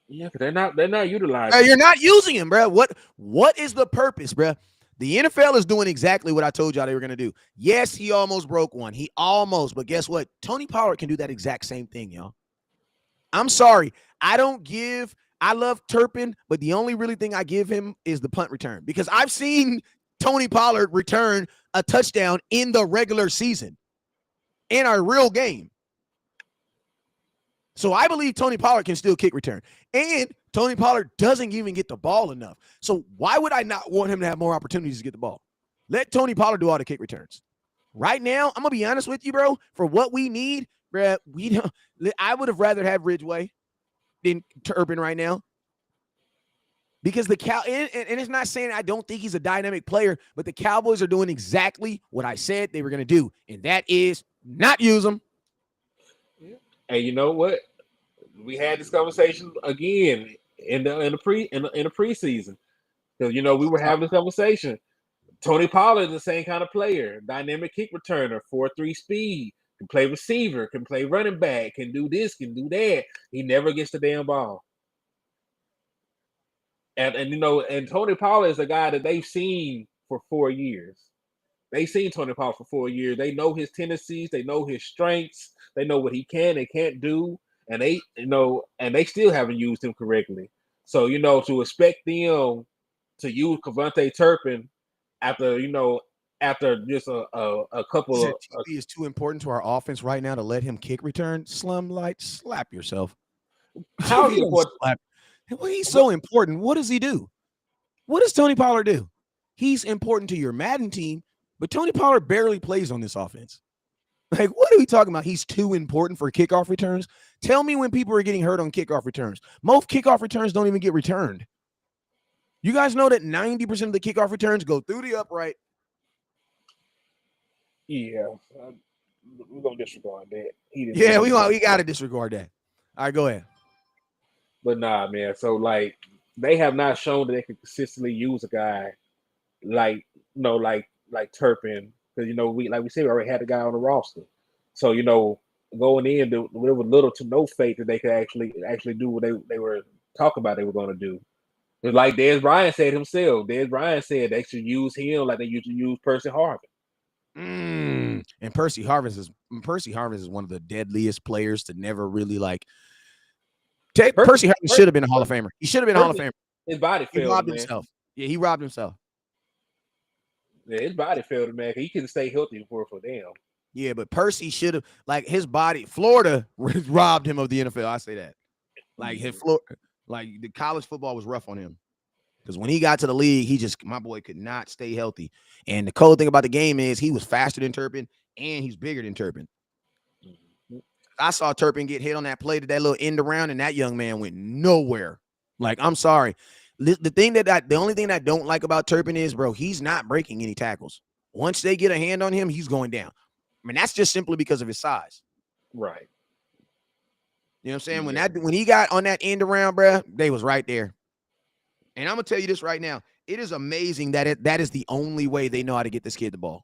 yeah, because they're not utilizing. You're not using him, bro. What is the purpose, bro? The NFL is doing exactly what I told y'all they were gonna do. Yes, he almost broke one. But guess what? Tony Pollard can do that exact same thing, y'all. I'm sorry. I love Turpin, but the only really thing I give him is the punt return, because I've seen Tony Pollard return a touchdown in the regular season in a real game. So I believe Tony Pollard can still kick return. And Tony Pollard doesn't even get the ball enough. So why would I not want him to have more opportunities to get the ball? Let Tony Pollard do all the kick returns. Right now, I'm going to be honest with you, bro. For what we need, bro, I would have rather had Ridgeway than Turpin right now. Because and it's not saying I don't think he's a dynamic player, but the Cowboys are doing exactly what I said they were going to do, and that is not use them. And you know what? We had this conversation again in the preseason, because we were having this conversation. Tony Pollard is the same kind of player, dynamic kick returner, 4.3 speed, can play receiver, can play running back, can do this, can do that. He never gets the damn ball. And Tony Pollard is a guy that they've seen for 4 years. They've seen Tony Pollard for 4 years. They know his tendencies, they know his strengths, they know what he can and can't do, and they still haven't used him correctly. So to expect them to use Cavontae Turpin after just a couple of TV is too important to our offense right now to let him kick return. Slap yourself. How is he important? Well, he's so important. What does he do? What does Tony Pollard do? He's important to your Madden team, but Tony Pollard barely plays on this offense. Like, what are we talking about? He's too important for kickoff returns. Tell me when people are getting hurt on kickoff returns. Most kickoff returns don't even get returned. You guys know that 90% of the kickoff returns go through the upright. Yeah, we're gonna disregard that. Yeah, we got to disregard that. All right, go ahead. But nah, man. So like, they have not shown that they can consistently use a guy like like Turpin, because we said we already had a guy on the roster. So going in, there was little to no faith that they could actually do what they were talking about they were going to do. It's like Dez Bryant said himself. Dez Bryant said they should use him like they used to use Percy Harvin. And Percy Harvin is one of the deadliest players to never really like. Percy Harvin should have been a Hall of Famer. He should have been a Hall of Famer. His body failed. He robbed himself. Yeah, he robbed himself. Yeah, his body failed him, man. He couldn't stay healthy for damn. Yeah, but Percy should have, like, his body. Florida robbed him of the NFL. I say that. Like the college football was rough on him. Because when he got to the league, my boy could not stay healthy. And the cool thing about the game is he was faster than Turpin and he's bigger than Turpin. I saw Turpin get hit on that play to that little end around, and that young man went nowhere. Like, I'm sorry. The only thing that I don't like about Turpin is, bro, he's not breaking any tackles. Once they get a hand on him, he's going down. I mean, that's just simply because of his size. Right. You know what I'm saying? Yeah. When he got on that end around, bro, they was right there. And I'm going to tell you this right now. It is amazing that that is the only way they know how to get this kid the ball.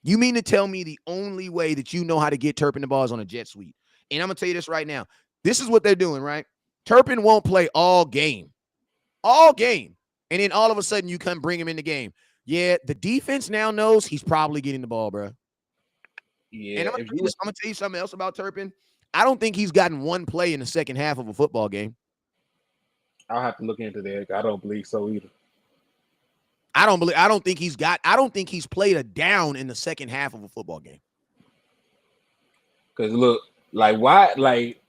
You mean to tell me the only way that you know how to get Turpin the ball is on a jet sweep? And I'm going to tell you this right now. This is what they're doing, right? Turpin won't play all game. All game. And then all of a sudden you come bring him in the game. Yeah, the defense now knows he's probably getting the ball, bro. Yeah. And I'm going to tell you something else about Turpin. I don't think he's gotten one play in the second half of a football game. I'll have to look into that. I don't believe so either. I don't think he's played a down in the second half of a football game. Because look, like why, like,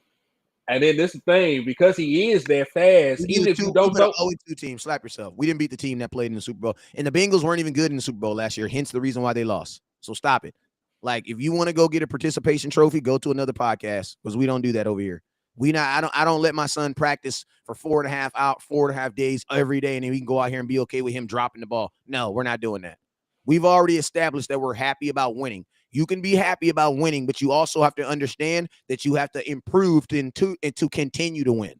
and then this thing, because he is that fast, even if you don't know. 0-2 team, slap yourself. We didn't beat the team that played in the Super Bowl. And the Bengals weren't even good in the Super Bowl last year, hence the reason why they lost. So stop it. Like, if you want to go get a participation trophy, go to another podcast, because we don't do that over here. I don't let my son practice for 4.5 days every day, and then we can go out here and be okay with him dropping the ball. No, we're not doing that. We've already established that we're happy about winning. You can be happy about winning, but you also have to understand that you have to improve to continue to win. You know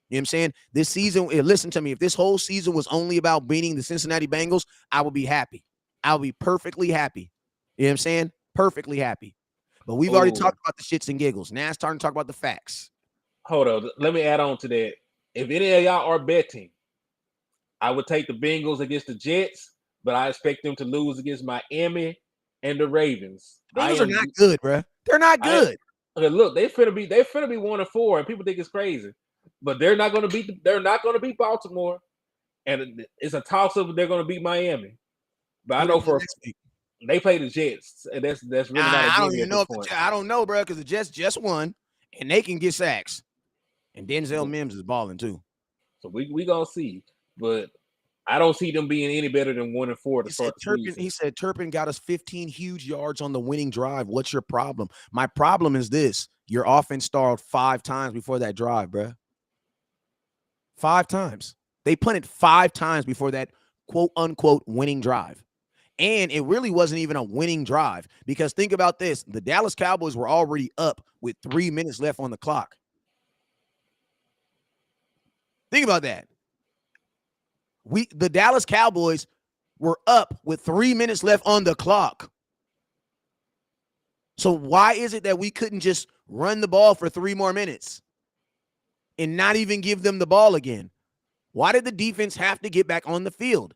what I'm saying? This season, listen to me, if this whole season was only about beating the Cincinnati Bengals, I would be happy. I would be perfectly happy. You know what I'm saying? Perfectly happy. But we've already talked about the shits and giggles. Now it's time to talk about the facts. Hold on. Let me add on to that. If any of y'all are betting, I would take the Bengals against the Jets, but I expect them to lose against Miami and the Ravens. Bengals are not good, bro. They're not good. Look, they finna be 1-4, and people think it's crazy, but they're not going to beat Baltimore, and it's a toss up. They're going to beat Miami, but I know for they play the Jets, and that's really not a I don't even know I don't know, bro, because the Jets just won, and they can get sacks. And Denzel Mims is balling too. So we gonna see. But I don't see them being any better than 1-4 to start the season. He said Turpin got us 15 huge yards on the winning drive. What's your problem? My problem is this. Your offense stalled 5 times before that drive, bro. 5 times. They punted 5 times before that quote-unquote winning drive. And it really wasn't even a winning drive because think about this. The Dallas Cowboys were already up with 3 minutes left on the clock. Think about that. The Dallas Cowboys were up with 3 minutes left on the clock. So why is it that we couldn't just run the ball for 3 more minutes and not even give them the ball again? Why did the defense have to get back on the field?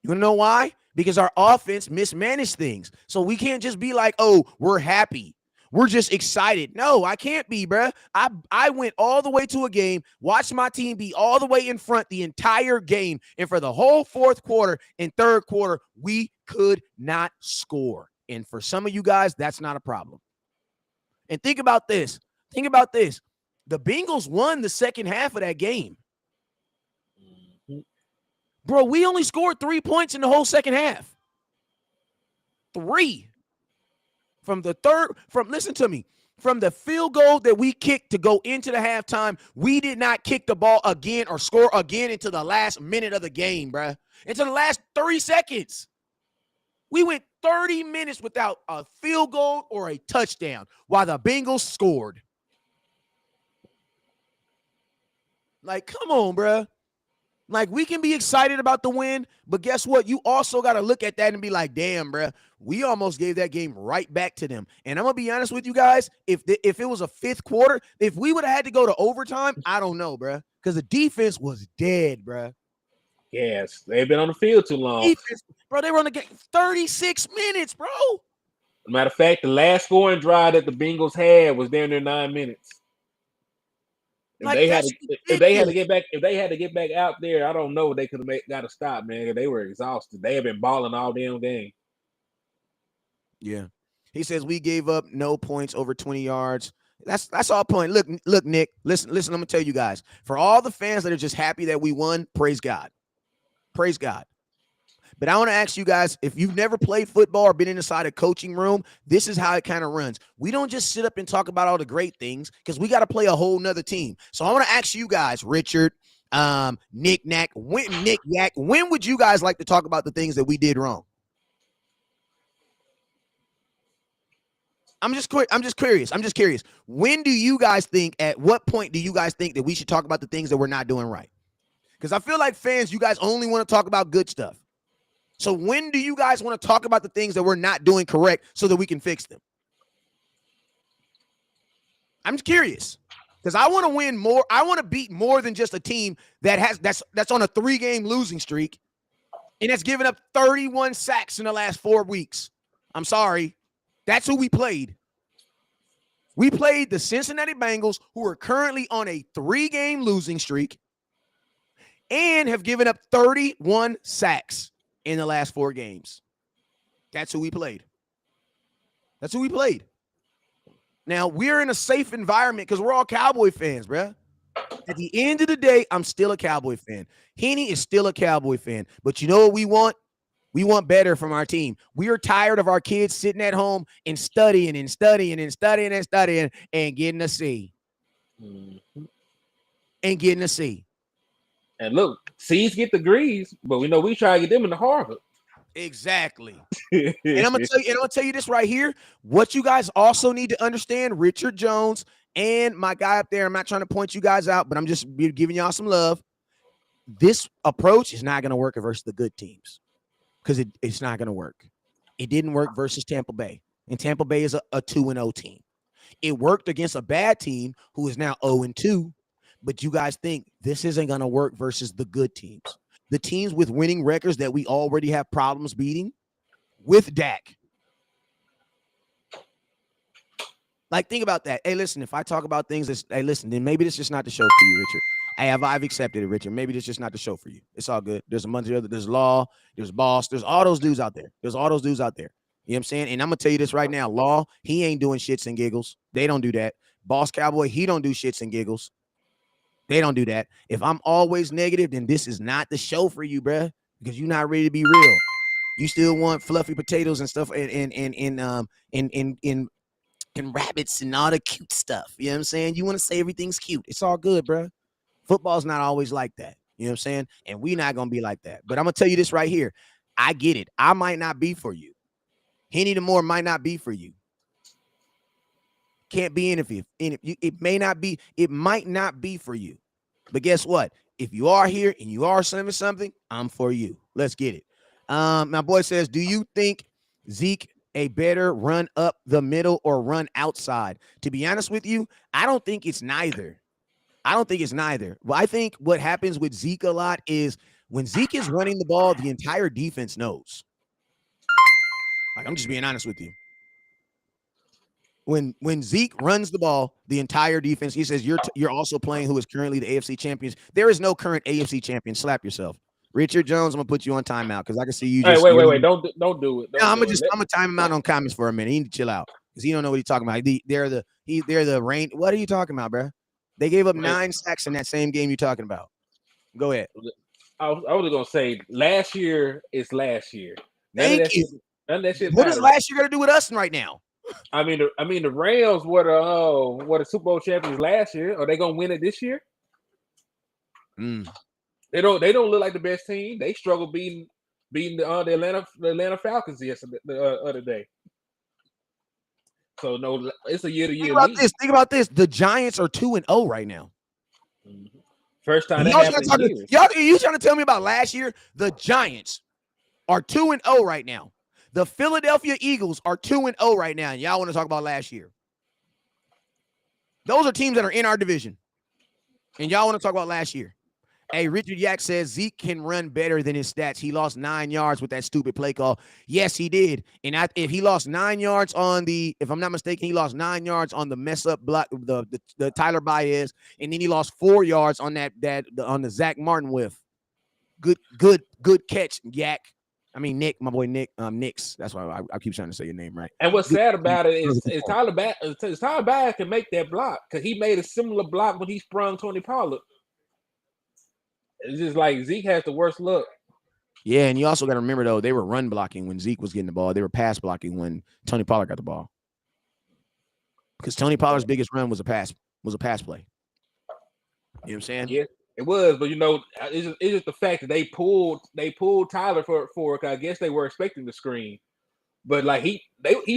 You want to know why? Because our offense mismanaged things. So we can't just be like, oh, we're happy. We're just excited. No, I can't be, bruh. I went all the way to a game, watched my team be all the way in front the entire game, and for the whole fourth quarter and third quarter, we could not score. And for some of you guys, that's not a problem. And think about this. Think about this. The Bengals won the second half of that game. Bro, we only scored 3 points in the whole second half. 3. Listen to me, from the field goal that we kicked to go into the halftime, we did not kick the ball again or score again into the last minute of the game, bruh. Into the last 30 seconds. We went 30 minutes without a field goal or a touchdown while the Bengals scored. Like, come on, bruh. Like, we can be excited about the win, but guess what? You also got to look at that and be like, damn, bro, we almost gave that game right back to them. And I'm going to be honest with you guys, if it was a fifth quarter, if we would have had to go to overtime, I don't know, bro, because the defense was dead, bro. Yes, they've been on the field too long. Defense, bro, they were on the game 36 minutes, bro. Matter of fact, the last scoring drive that the Bengals had was down there 9 minutes. If they had to get back out there, I don't know. They could have got to stop, man. They were exhausted. They have been balling all damn game. Yeah, he says we gave up no points over 20 yards. That's all point. Look, Nick. Listen. I'm gonna tell you guys. For all the fans that are just happy that we won, praise God. Praise God. But I want to ask you guys, if you've never played football or been inside a coaching room, this is how it kind of runs. We don't just sit up and talk about all the great things because we got to play a whole nother team. So I want to ask you guys, Richard, Nick Yak, when would you guys like to talk about the things that we did wrong? I'm just curious. When do you guys think, at what point do you guys think that we should talk about the things that we're not doing right? Because I feel like fans, you guys only want to talk about good stuff. So when do you guys want to talk about the things that we're not doing correct so that we can fix them? I'm just curious because I want to win more. I want to beat more than just a team that's on a 3-game losing streak and that's given up 31 sacks in the last 4 weeks. I'm sorry. That's who we played. We played the Cincinnati Bengals, who are currently on a 3-game losing streak and have given up 31 sacks in the last 4 games. That's who we played. Now, we're in a safe environment because we're all Cowboy fans, bro. At the end of the day, I'm still a Cowboy fan. Henny is still a Cowboy fan. But you know what we want? We want better from our team. We are tired of our kids sitting at home and studying and getting a C. And getting a C. And look, C's get degrees, but we know we try to get them into Harvard. Exactly. And I'm gonna tell you this right here. What you guys also need to understand, Richard Jones and my guy up there. I'm not trying to point you guys out, but I'm just giving y'all some love. This approach is not gonna work versus the good teams because it's not gonna work. It didn't work versus Tampa Bay, and Tampa Bay is a 2-0 team. It worked against a bad team who is now 0-2. But you guys think this isn't going to work versus the good teams. The teams with winning records that we already have problems beating with Dak. Like, think about that. Hey, listen, if I talk about things then maybe this is just not the show for you, Richard. I've accepted it, Richard. Maybe this is just not the show for you. It's all good. There's a bunch of other, there's Law, there's Boss, there's all those dudes out there. You know what I'm saying? And I'm going to tell you this right now. Law, he ain't doing shits and giggles. They don't do that. Boss Cowboy, he don't do shits and giggles. They don't do that. If I'm always negative, then this is not the show for you, bruh, because you're not ready to be real. You still want fluffy potatoes and stuff and rabbits and all the cute stuff. You know what I'm saying? You want to say everything's cute. It's all good, bruh. Football's not always like that. You know what I'm saying? And we're not going to be like that. But I'm going to tell you this right here. I get it. I might not be for you. Henny the Moore might not be for you. Can't be interviewed. It might not be for you. But guess what? If you are here and you are something, I'm for you. Let's get it. My boy says, do you think Zeke a better run up the middle or run outside? To be honest with you, I don't think it's neither. Well, I think what happens with Zeke a lot is when Zeke is running the ball, the entire defense knows. Like, I'm just being honest with you. When Zeke runs the ball, the entire defense, he says, you're also playing who is currently the AFC champions. There is no current AFC champion. Slap yourself. Richard Jones, I'm going to put you on timeout because I can see you just. Hey, wait. Don't do it. I'm going to time him out on comments for a minute. He need to chill out because he don't know what he's talking about. They're the rain. What are you talking about, bro? They gave up 9 sacks in that same game you're talking about. Go ahead. I was going to say last year is last year. Thank you. None of that shit what does last year got to do with us right now? I mean, the Rams were the Super Bowl champions last year. Are they gonna win it this year? They don't look like the best team. They struggle beating the Atlanta Falcons the other day. So no, it's a year-to-year. Think about this. The Giants are 2-0 right now. First time And that happened in years. you trying to tell me about last year? The Giants are 2-0 right now. The Philadelphia Eagles are 2-0 right now. And y'all want to talk about last year? Those are teams that are in our division. And y'all want to talk about last year? Hey, Richard Yak says Zeke can run better than his stats. He lost 9 yards with that stupid play call. Yes, he did. And if he lost 9 yards on if I'm not mistaken, he lost 9 yards on the mess up block, the Tyler Baez, and then he lost 4 yards on on the Zach Martin whiff. Good catch, Yak. I mean Nick, my boy Nick, Nicks. That's why I keep trying to say your name right. And what's sad about it is Tyler Baez can make that block because he made a similar block when he sprung Tony Pollard. It's just like Zeke has the worst look. Yeah, and you also got to remember though, they were run blocking when Zeke was getting the ball. They were pass blocking when Tony Pollard got the ball. Because Tony Pollard's biggest run was a pass play. You know what I'm saying? Yeah, it was, but it's just the fact that they pulled Tyler for I guess they were expecting the screen. But like he's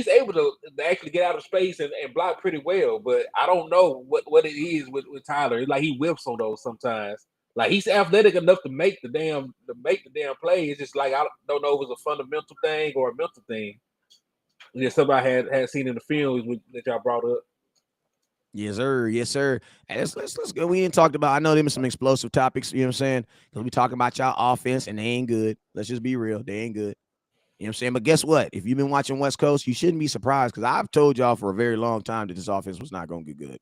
able to actually get out of space and block pretty well. But I don't know what it is with Tyler. It's like he whips on those sometimes. Like he's athletic enough to make the damn play. It's just like I don't know if it was a fundamental thing or a mental thing. Just somebody had seen in the film that y'all brought up. Yes, sir. Yes, sir. Hey, let's go. We didn't talk about. I know there were some explosive topics. You know what I'm saying? Because we talking about y'all offense and they ain't good. Let's just be real. They ain't good. You know what I'm saying? But guess what? If you've been watching West Coast, you shouldn't be surprised because I've told y'all for a very long time that this offense was not going to get good.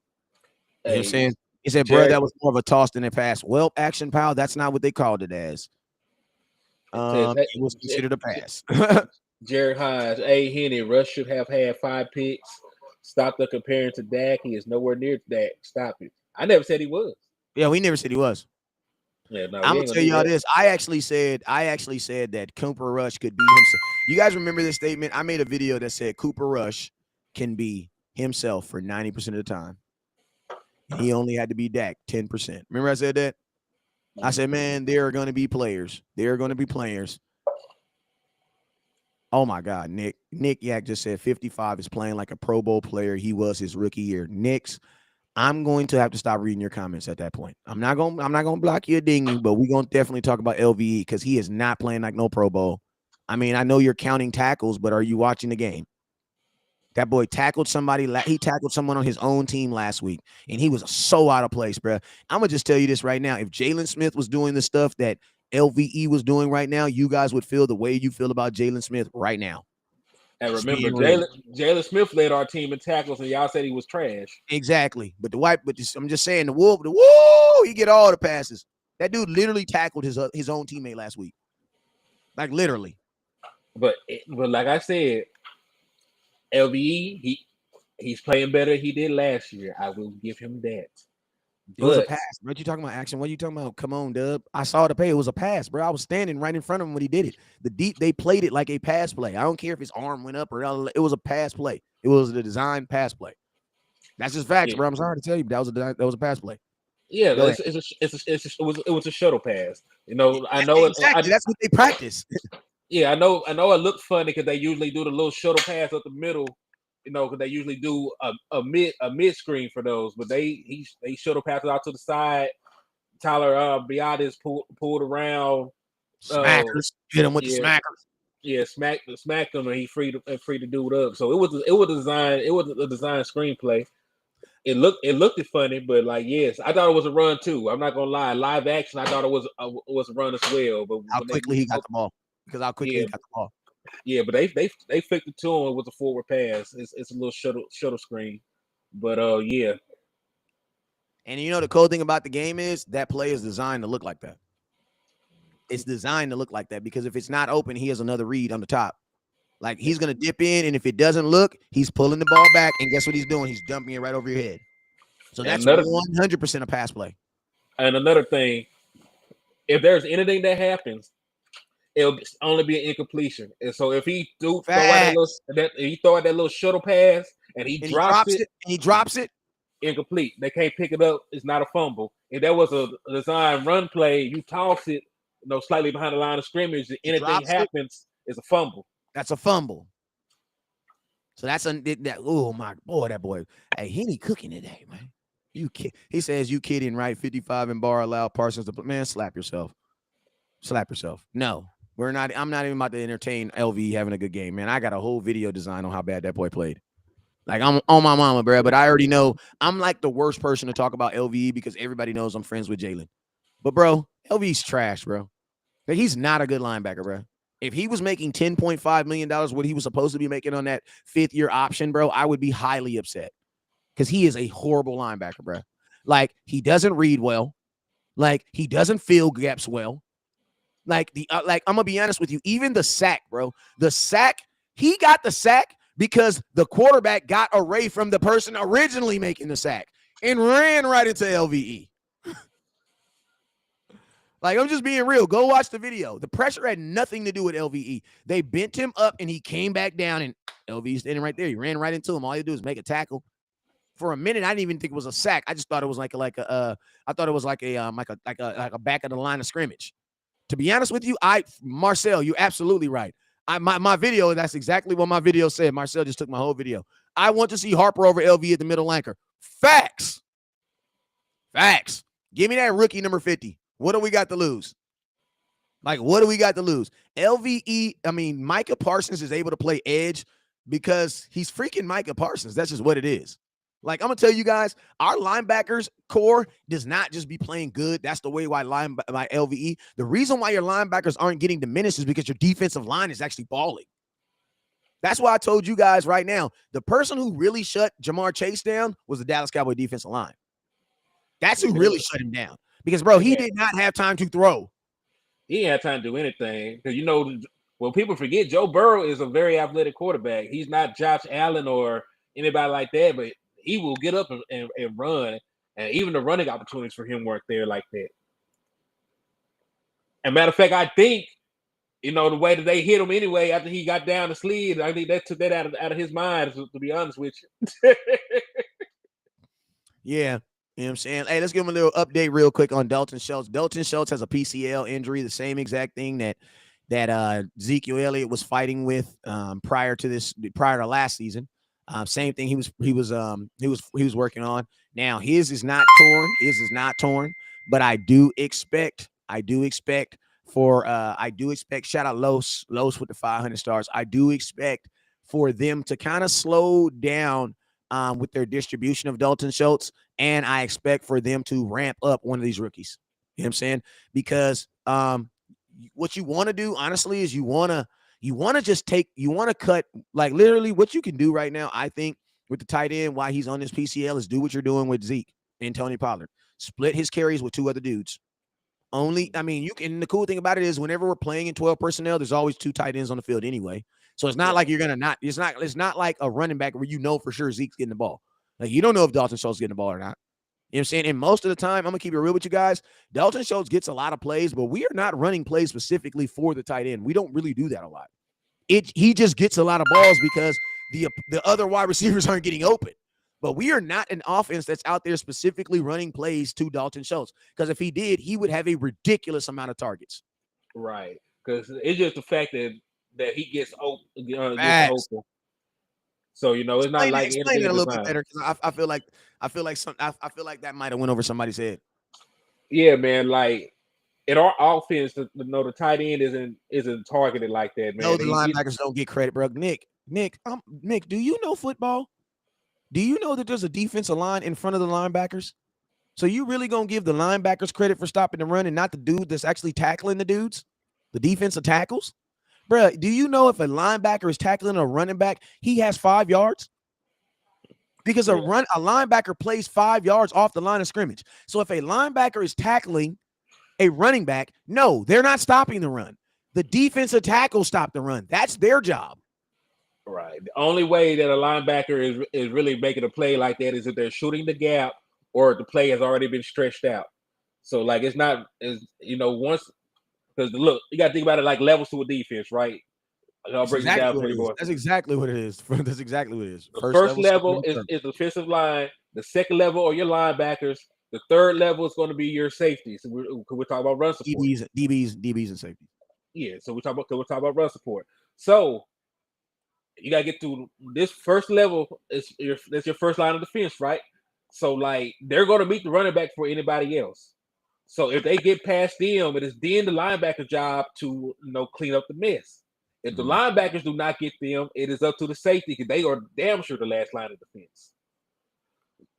You know what I'm saying? He said, bro, that was more of a toss than a pass. Well, action pal, that's not what they called it as. It was considered a pass. Jared Hines, hey, Henny, Russ should have had 5 picks. Stop the comparing to Dak. He is nowhere near Dak. Stop it. I never said he was. Yeah, we never said he was. Yeah, no, I'm gonna tell y'all this. I actually said that Cooper Rush could be himself. You guys remember this statement? I made a video that said Cooper Rush can be himself for 90% of the time. He only had to be Dak 10%. Remember I said that? I said, man, there are going to be players. There are going to be players. Oh my God, Nick Yak just said 55 is playing like a Pro Bowl player. He was his rookie year. Knicks, I'm going to have to stop reading your comments at that point. I'm not gonna block you a dingy, but we're gonna definitely talk about LVE because he is not playing like no Pro Bowl. I mean, I know you're counting tackles, but are you watching the game? That boy tackled somebody. He tackled someone on his own team last week, and he was so out of place, bro. I'm gonna just tell you this right now: if Jalen Smith was doing the stuff that LVE was doing right now, you guys would feel the way you feel about Jalen Smith right now. And remember, Jalen Smith led our team in tackles, and y'all said he was trash. Exactly, but I'm just saying the Wolf, he get all the passes. That dude literally tackled his own teammate last week, like literally. But like I said, LVE he's playing better than he did last year. I will give him that. It was a pass. What you talking about, action? What are you talking about? Come on, Dub. I saw the pay. It was a pass, bro. I was standing right in front of him when he did it. They played it like a pass play. I don't care if his arm went up or it was a pass play. It was the design pass play. That's just facts, bro. I'm sorry to tell you, that was a pass play. Yeah, it was a shuttle pass. I know exactly. That's what they practice. Yeah, I know. It looked funny because they usually do the little shuttle pass up the middle. Because they usually do a mid screen for those, but they shuttle passes out to the side. Tyler Biadasz pulled around. Smackers, hit him with the smackers. Yeah, smacked him, and he freed the dude up. So it was a design screenplay. It looked funny, but like yes, I thought it was a run too. I'm not gonna lie, live action, I thought it was a run as well. But how quickly he got the ball because how quickly he got the ball. Yeah, but they flicked it to him with a forward pass. It's a little shuttle screen, but yeah. And the cool thing about the game is that play is designed to look like that. It's designed to look like that because if it's not open, he has another read on the top. Like he's gonna dip in, and if it doesn't look, he's pulling the ball back, and guess what he's doing? He's dumping it right over your head. So that's 100% a pass play. And another thing, if there's anything that happens, it'll only be an incompletion. And so if he throw out that little shuttle pass and he drops it, incomplete. They can't pick it up. It's not a fumble. If that was a design run play, you toss it, slightly behind the line of scrimmage. Anything happens, it's a fumble. That's a fumble. So that's oh my boy, that boy. Hey, he ain't cooking today, man. He says you kidding, right? 55 and bar allowed Parsons to man, slap yourself. Slap yourself. No, we're not. I'm not even about to entertain LV having a good game, man. I got a whole video design on how bad that boy played. Like I'm on my mama, bro. But I already know I'm like the worst person to talk about LVE because everybody knows I'm friends with Jalen. But bro, LVE's trash, bro. Like, he's not a good linebacker, bro. If he was making $10.5 million, what he was supposed to be making on that 5th-year option, bro, I would be highly upset because he is a horrible linebacker, bro. Like, he doesn't read well. Like, he doesn't fill gaps well. Like, I'm gonna be honest with you, even the sack, bro. The sack, he got the sack because the quarterback got away from the person originally making the sack and ran right into LVE. Like, I'm just being real. Go watch the video. The pressure had nothing to do with LVE. They bent him up and he came back down, and LVE standing right there. He ran right into him. All he do is make a tackle. For a minute, I didn't even think it was a sack. I just thought it was like a back of the line of scrimmage. To be honest with you, Marcel, you're absolutely right. My video, that's exactly what my video said. Marcel just took my whole video. I want to see Harper over LV at the middle anchor. Facts. Give me that rookie number 50. What do we got to lose? Like, what do we got to lose? LVE, I mean, Micah Parsons is able to play edge because he's freaking Micah Parsons. That's just what it is. Like, I'm going to tell you guys, our linebackers core does not just be playing good. That's the way why LVE. The reason why your linebackers aren't getting diminished is because your defensive line is actually balling. That's why I told you guys right now, the person who really shut Jamar Chase down was the Dallas Cowboy defensive line. That's who really shut him down. Because, bro, he did not have time to throw. He didn't have time to do anything. Because, well, people forget Joe Burrow is a very athletic quarterback. He's not Josh Allen or anybody like that, but he will get up and run. And even the running opportunities for him weren't there like that. And matter of fact, I think, the way that they hit him anyway after he got down the sled, I think that took that out of his mind, to be honest with you. Yeah. You know what I'm saying? Hey, let's give him a little update real quick on Dalton Schultz. Dalton Schultz has a PCL injury, the same exact thing that Ezekiel Elliott was fighting with prior to last season. Same thing he was working on. Now his is not torn. But I do expect shout out Los with the 500 stars. I do expect for them to kind of slow down with their distribution of Dalton Schultz, and I expect for them to ramp up one of these rookies. You know what I'm saying? Because what you want to do, honestly, is you want to cut, like, literally what you can do right now, I think, with the tight end while he's on this PCL is do what you're doing with Zeke and Tony Pollard. Split his carries with 2 other dudes. The cool thing about it is whenever we're playing in 12 personnel, there's always 2 tight ends on the field anyway. So it's not like you're going to it's not like a running back where for sure Zeke's getting the ball. Like, you don't know if Dalton Schultz is getting the ball or not. You know what I'm saying? And most of the time, I'm going to keep it real with you guys. Dalton Schultz gets a lot of plays, but we are not running plays specifically for the tight end. We don't really do that a lot. He just gets a lot of balls because the other wide receivers aren't getting open. But we are not an offense that's out there specifically running plays to Dalton Schultz. Because if he did, he would have a ridiculous amount of targets. Right. Because it's just the fact that he gets open. So it's not like explain it a little bit better, because I feel like that might have went over somebody's head. Yeah, man. Like, in our offense, the tight end isn't targeted like that, man. No, the linebackers don't get credit, bro. Nick, do you know football? Do you know that there's a defensive line in front of the linebackers? So you really gonna give the linebackers credit for stopping the run and not the dude that's actually tackling the dudes, the defensive tackles? Bro, do you know if a linebacker is tackling a running back, he has 5 yards? Because a linebacker plays 5 yards off the line of scrimmage. So if a linebacker is tackling a running back, no, they're not stopping the run. The defensive tackle stop the run. That's their job. Right. The only way that a linebacker is really making a play like that is if they're shooting the gap or the play has already been stretched out. So, like, it's not once, because look, you got to think about it like levels to a defense, right? I'll break it down for you. That's exactly what it is. That's exactly what it is. The first level is the defensive line. The second level are your linebackers. The third level is going to be your safeties. So we're talking about run support. DBs, and safety. Yeah, so we're talking about run support. So you gotta get through this first level. That's your first line of defense, right? So like they're going to meet the running back for anybody else. So if they get past them, it is then the linebacker's job to clean up the mess. If the Mhm. linebackers do not get them, it is up to the safety because they are damn sure the last line of defense.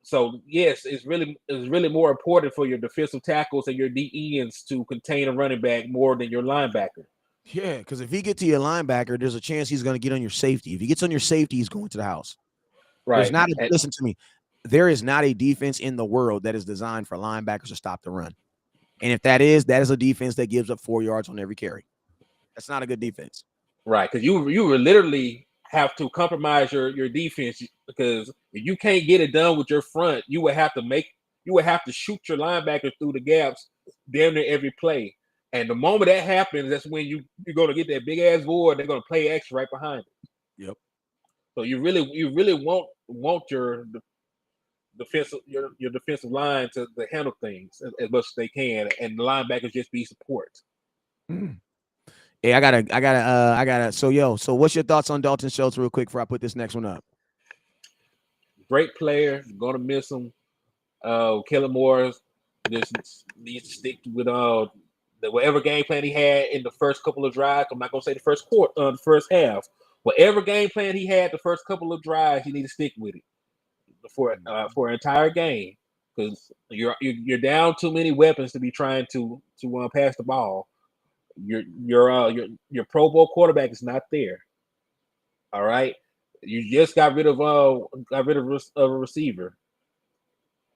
So yes, it's really more important for your defensive tackles and your DEs to contain a running back more than your linebacker. Yeah, because if he get to your linebacker, there's a chance he's going to get on your safety. If he gets on your safety, he's going to the house. There's Right. not a, listen to me. There is not a defense in the world that is designed for linebackers to stop the run. And if that is a defense that gives up 4 yards on every carry. That's not a good defense. Right, because you will literally have to compromise your defense because if you can't get it done with your front, you would have to shoot your linebackers through the gaps damn near every play. And the moment that happens, that's when you're gonna get that big ass void. They're gonna play extra right behind it. Yep. So you really want your defensive line to handle things as much as they can, and the linebackers just be support. Mm. Hey, I gotta. So what's your thoughts on Dalton Schultz, real quick, before I put this next one up? Great player, gonna miss him. Kellen Moore just needs to stick with the whatever game plan he had in the first couple of drives. I'm not gonna say the first quarter, the first half. Whatever game plan he had the first couple of drives, you need to stick with it for an entire game because you're down too many weapons to be trying to pass the ball. Your Pro Bowl quarterback is not there. All right, you just got rid of a receiver.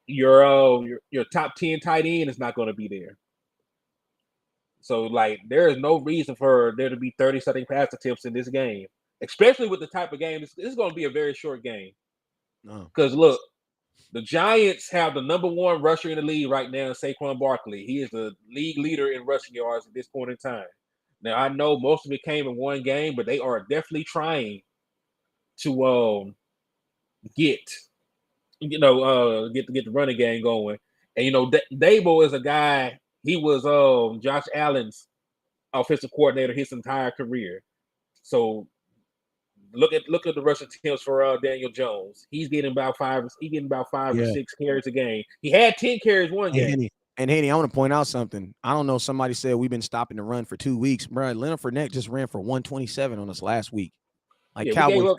Your top 10 tight end is not going to be there. So like there is no reason for there to be 30 something pass attempts in this game, especially with the type of game. This is going to be a very short game. No. Because look, the Giants have the number one rusher in the league right now, Saquon Barkley. He is the league leader in rushing yards at this point in time. Now I know most of it came in one game, but they are definitely trying to get get the running game going. And Dable is a guy. He was Josh Allen's offensive coordinator his entire career. So look at the rushing attempts for Daniel Jones. He's getting about five. He's getting about five or Yeah. six carries a game. He had 10 carries one Hey, game. Haney, I want to point out something. I don't know. Somebody said we've been stopping the run for 2 weeks, bro. Leonard Fournette just ran for 127 on us last week. Like Yeah, we gave up.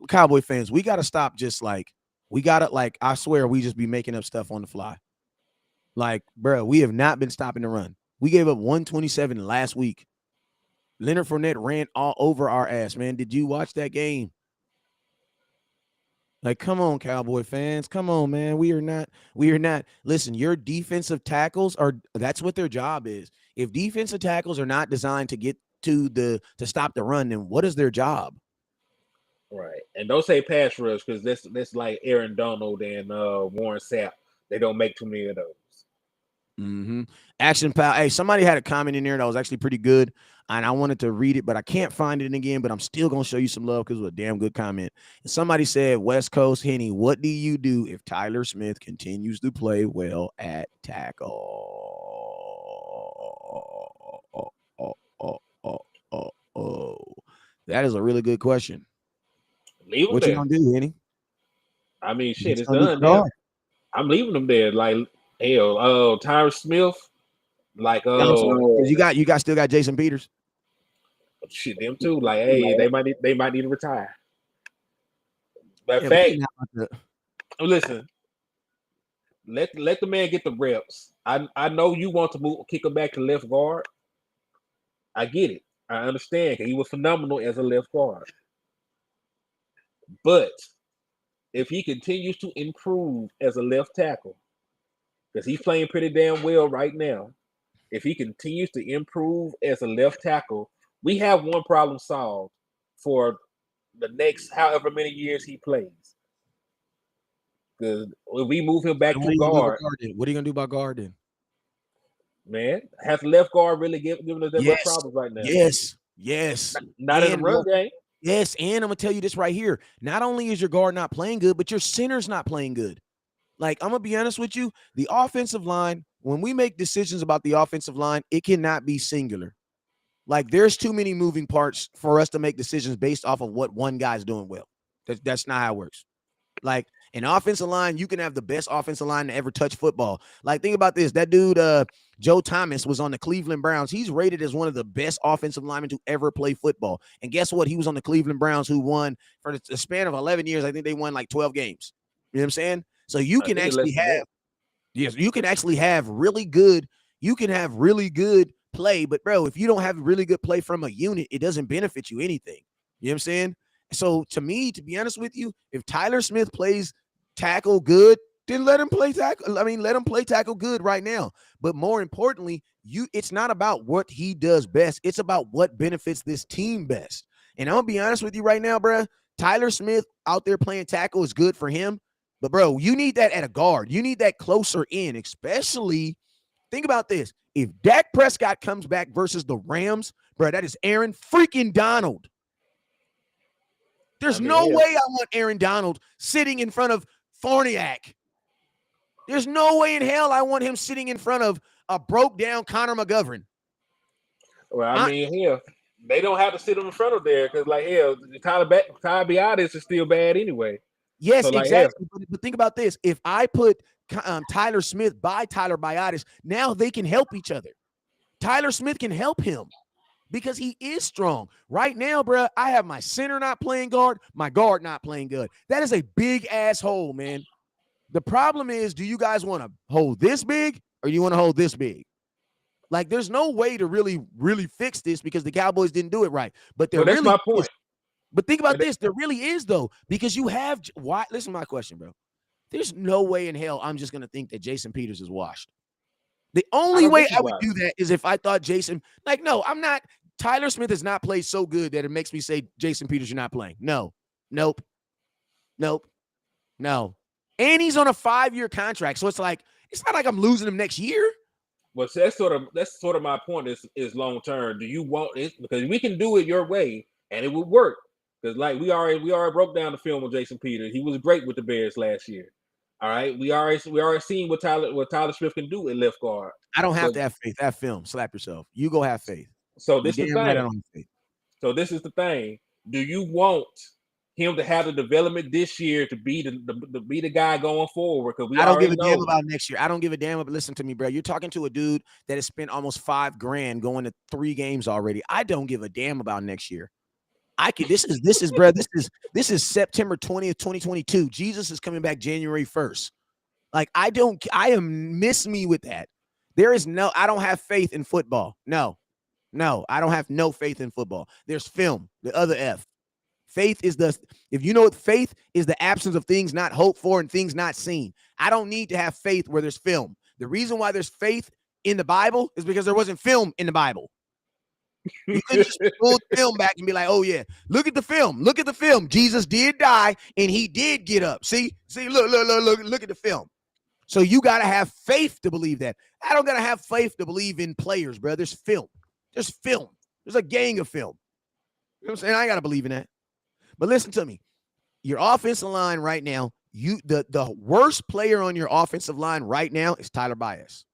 Cowboy fans, we got to stop. Just like we got to, like, I swear, we just be making up stuff on the fly. Like, bro, we have not been stopping the run. We gave up 127 last week. Leonard Fournette ran all over our ass, man. Did you watch that game? Like, come on, Cowboy fans. Come on, man. We are not. Listen, your defensive tackles that's what their job is. If defensive tackles are not designed to get to stop the run, then what is their job? Right, and don't say pass rush because that's like Aaron Donald and Warren Sapp. They don't make too many of those. Mm-hmm. Action pal. Hey, somebody had a comment in there that was actually pretty good, and I wanted to read it, but I can't find it again. But I'm still gonna show you some love because it was a damn good comment. And somebody said, "West Coast Henny, what do you do if Tyler Smith continues to play well at tackle?" That is a really good question. Leave them What you there. gonna do, Henny? I mean, You shit, it's gonna leave done it now. off? I'm leaving them there. Like hell, Tyron Smith, like Because you still got Jason Peters. shit, them too. Like, hey, they might need to retire. But in Yeah, but fact, they're not about to. listen, let the man get the reps. I know you want to kick him back to left guard. I get it. I understand. He was phenomenal as a left guard. But if he continues to improve as a left tackle, because he's playing pretty damn well right now, if he continues to improve as a left tackle, we have one problem solved for the next however many years he plays. Because if we move him back And to guard, what are you gonna do about guard then? man, has the left guard really giving us that much Yes, problems right now? yes. Not in the And run game. yes, and I'm gonna tell you this right here. Not only is your guard not playing good, but your center's not playing good. Like, I'm gonna be honest with you, the offensive line, when we make decisions about the offensive line, it cannot be singular. Like, there's too many moving parts for us to make decisions based off of what one guy's doing well. That's not how it works. Like, An offensive line, you can have the best offensive line to ever touch football. Like, think about this. That dude, Joe Thomas, was on the Cleveland Browns. He's rated as one of the best offensive linemen to ever play football. And guess what? He was on the Cleveland Browns, who won for the span of 11 years. I think they won like 12 games. You know what I'm saying? So you I can think it's actually less than have, that. yes, you can actually have really good, you can have really good play. But, bro, if you don't have really good play from a unit, it doesn't benefit you anything. You know what I'm saying? So to me, to be honest with you, if Tyler Smith plays tackle good, then let him play tackle. I mean, let him play tackle good right now. But more importantly, it's not about what he does best. It's about what benefits this team best. And I'm gonna be honest with you right now, bro. Tyler Smith out there playing tackle is good for him. But bro, you need that at a guard. You need that closer in, especially think about this. If Dak Prescott comes back versus the Rams, bro, that is Aaron freaking Donald. There's I mean, no hell, way I want Aaron Donald sitting in front of Farniak. There's no way in hell I want him sitting in front of a broke down Connor McGovern. well, I mean, hell, they don't have to sit him in front of there because, like, hell, Tyler Biadasz is still bad anyway. Yes, So, like, hell, exactly. But think about this. If I put Tyler Smith by Tyler Biadasz, now they can help each other. Tyler Smith can help him because he is strong. Right now, bro, I have my center not playing guard, my guard not playing good. That is a big asshole, man. The problem is, do you guys want to hold this big or you want to hold this big? Like, there's no way to really, really fix this because the Cowboys didn't do it right. But there well, that's really my is. point. But think about this. There really is, though, because you have – why? Listen to my question, bro. There's no way in hell I'm just going to think that Jason Peters is washed. The I only don't way think he's I would wise. do that is if I thought Jason – like, no, I'm not – Tyler Smith has not played so good that it makes me say, Jason Peters, you're not playing. No. Nope. Nope. No. And he's on a 5-year contract. So it's like, it's not like I'm losing him next year. Well, so that's sort of my point is long term. Do you want it? Because we can do it your way and it would work. Because like we already broke down the film with Jason Peters. He was great with the Bears last year. All right. We already seen what Tyler Smith can do at left guard. I don't have So to have faith. Have film. Slap yourself. You go have faith. so You this is the damn right I thing. don't have faith. So this is the thing. Do you want him to have the development this year to be the guy going forward? Because we I don't give already a damn know. about next year. I don't give a damn about. Listen to me, bro. You're talking to a dude that has spent almost $5,000 going to 3 games already. I don't give a damn about next year. This is, bro. This is September 20th, 2022. Jesus is coming back January 1st. Like, I am miss me with that. I don't have faith in football. No, I don't have no faith in football. There's film, the other F. Faith is if you know what faith is, the absence of things not hoped for and things not seen. I don't need to have faith where there's film. The reason why there's faith in the Bible is because there wasn't film in the Bible. You couldn't just pull the film back and be like, oh, yeah, look at the film. Look at the film. Jesus did die and he did get up. See, look at the film. So you got to have faith to believe that. I don't got to have faith to believe in players, bro. There's film. There's film. There's a gang of film. You know what I'm saying? I got to believe in that. But listen to me. Your offensive line right now, the worst player on your offensive line right now is Tyler Biadasz.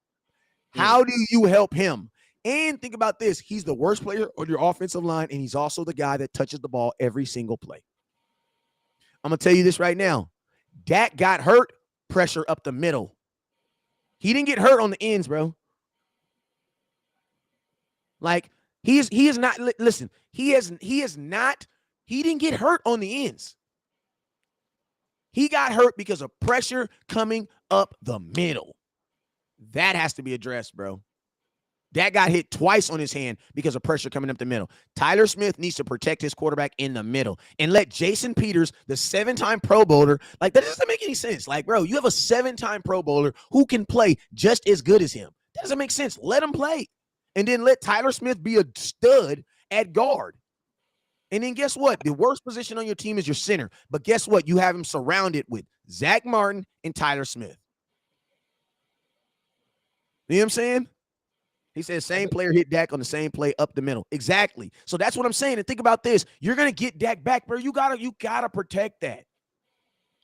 How do you help him? And think about this. He's the worst player on your offensive line, and he's also the guy that touches the ball every single play. I'm going to tell you this right now. Dak got hurt, pressure up the middle. He didn't get hurt on the ends, bro. Like, he is not, listen, he didn't get hurt on the ends. He got hurt because of pressure coming up the middle. That has to be addressed, bro. That got hit twice on his hand because of pressure coming up the middle. Tyler Smith needs to protect his quarterback in the middle and let Jason Peters, the 7-time Pro Bowler, like, that doesn't make any sense. Like, bro, you have a 7-time Pro Bowler who can play just as good as him. That doesn't make sense. Let him play. And then let Tyler Smith be a stud at guard. And then guess what? The worst position on your team is your center. But guess what? You have him surrounded with Zach Martin and Tyler Smith. You know what I'm saying? He said same player hit Dak on the same play up the middle. Exactly. So that's what I'm saying. And think about this. You're going to get Dak back, bro. You gotta protect that.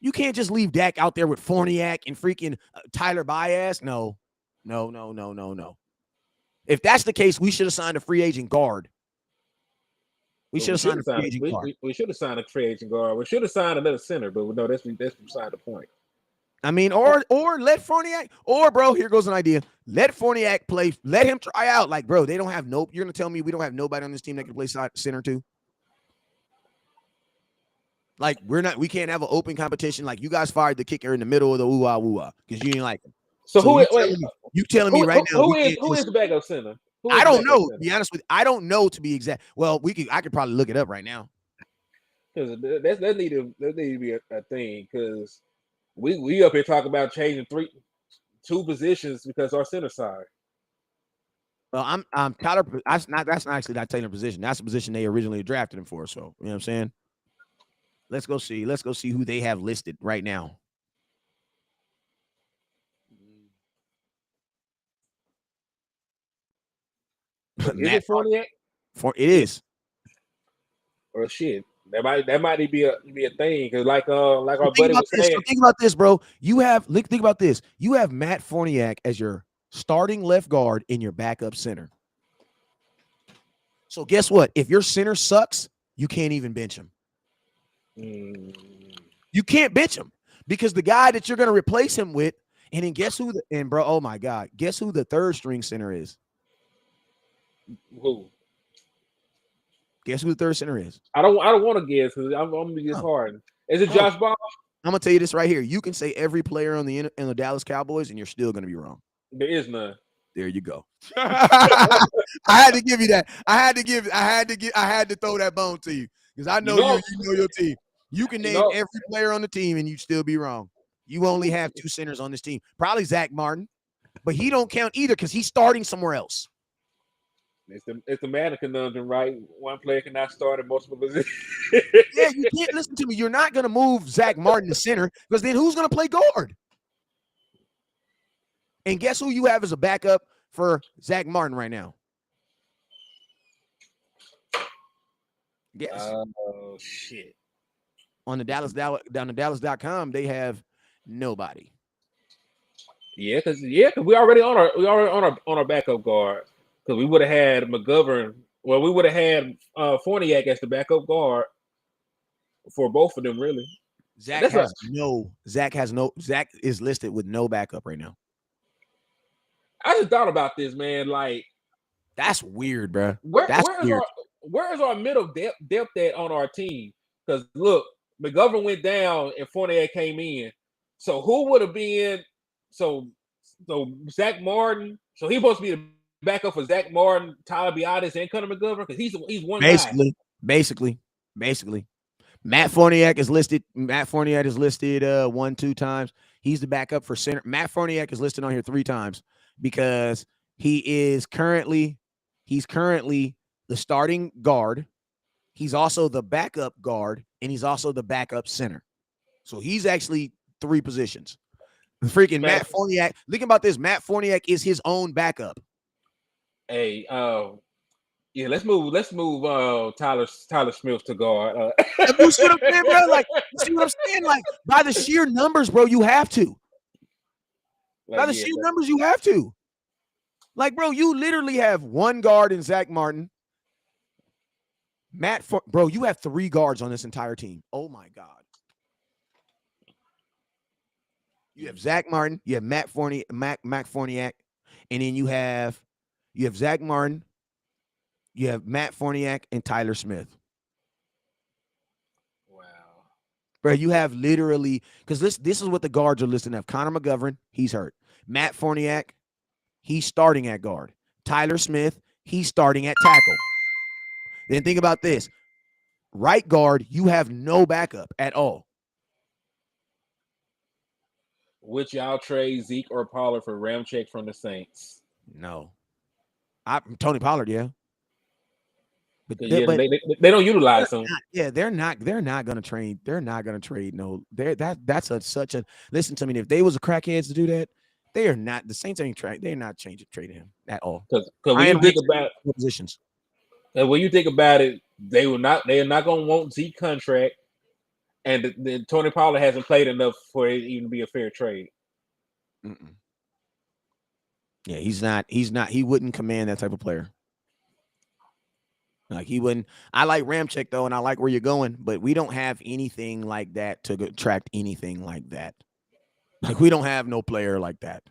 You can't just leave Dak out there with Farniak and freaking Tyler Biadasz. No. If that's the case, we should have signed a free agent guard. We should have signed a free agent guard. We should have signed a free agent guard. We should have signed another center, but no, that's beside the point. I mean, or let Fournier, or bro, here goes an idea. Let Fournier play. Let him try out. Like, bro, they don't have no. You're gonna tell me we don't have nobody on this team that can play center too? Like, we can't have an open competition. Like, you guys fired the kicker in the middle of the woo-ah because you didn't like him. So you telling me right now who is the backup center? I don't know. To be honest with you, I don't know to be exact. Well, I could probably look it up right now. Because that need to be a thing. Because we up here talking about changing two positions because our center side. Well, I'm Tyler. That's not actually that Taylor position. That's the position they originally drafted him for. So you know what I'm saying. Let's go see who they have listed right now. Is it Fournier? It is. Or shit, that might be a thing because like our buddy was saying. So think about this, bro. Think about this. You have Matt Fournier as your starting left guard in your backup center. So guess what? If your center sucks, you can't even bench him. You can't bench him because the guy that you're going to replace him with, and then guess who? Bro, oh my God, guess who the third string center is? Who? Guess who the third center is? I don't want to guess because I'm gonna be disheartened. Is it Josh Ball? I'm gonna tell you this right here. You can say every player on in the Dallas Cowboys, and you're still gonna be wrong. There is none. There you go. I had to give you that. I had to throw that bone to you because I know you know your team. You can name every player on the team and you'd still be wrong. You only have two centers on this team. Probably Zach Martin, but he don't count either because he's starting somewhere else. It's the Madden conundrum, right? One player cannot start in multiple positions. Yeah, you can't listen to me. You're not going to move Zach Martin to center because then who's going to play guard? And guess who you have as a backup for Zach Martin right now? Guess. Oh shit. On the Dallas.com, they have nobody. Yeah, because we already on our backup guard. Because we would have had McGovern. Well, we would have had Fournier as the backup guard for both of them, really. Zach is listed with no backup right now. I just thought about this, man. Like, that's weird, bro. Where is our middle depth at on our team? Because look, McGovern went down and Fournier came in. So who would have been? So Zach Martin. So he's supposed to be the backup for Zach Martin, Tyler Biadasz, and Conor McGovern because he's one guy. Basically. Matt Fournier is listed 1-2 times. He's the backup for center. Matt Fournier is listed on here 3 times because he's currently the starting guard. He's also the backup guard, and he's also the backup center. So he's actually 3 positions. Freaking Matt Fournier. Think about this. Matt Fournier is his own backup. Hey, yeah, let's move Tyler Smith to guard. You see what I'm saying, bro? Like, you see what I'm saying? Like, by the sheer numbers, bro, you have to. Numbers, you have to. Like, bro, you literally have 1 guard in Zach Martin. Bro, you have 3 guards on this entire team. Oh my God. You have Zach Martin, you have Matt Fournier, and then you have Zach Martin, you have Matt Fournier, and Tyler Smith. Wow. Bro, you have literally, because this is what the guards are listed at. Conor McGovern, he's hurt. Matt Fournier, he's starting at guard. Tyler Smith, he's starting at tackle. Then think about this. Right guard, you have no backup at all. Would y'all trade Zeke or Pollard for Ramczyk from the Saints? No. Tony Pollard, yeah. But they don't utilize him. They're not gonna trade. They're not gonna trade. No, that's such a listen to me. If they was a crackheads to do that, they are not. The Saints ain't trading. They're not trading him at all. Because when you think about positions, and when you think about it, they are not gonna want Zeke contract, and the Tony Pollard hasn't played enough for it even to be a fair trade. Mm-mm. Yeah, he's not. He wouldn't command that type of player. Like he wouldn't. I like Ramchick though, and I like where you're going, but we don't have anything like that to attract anything like that. Like we don't have no player like that.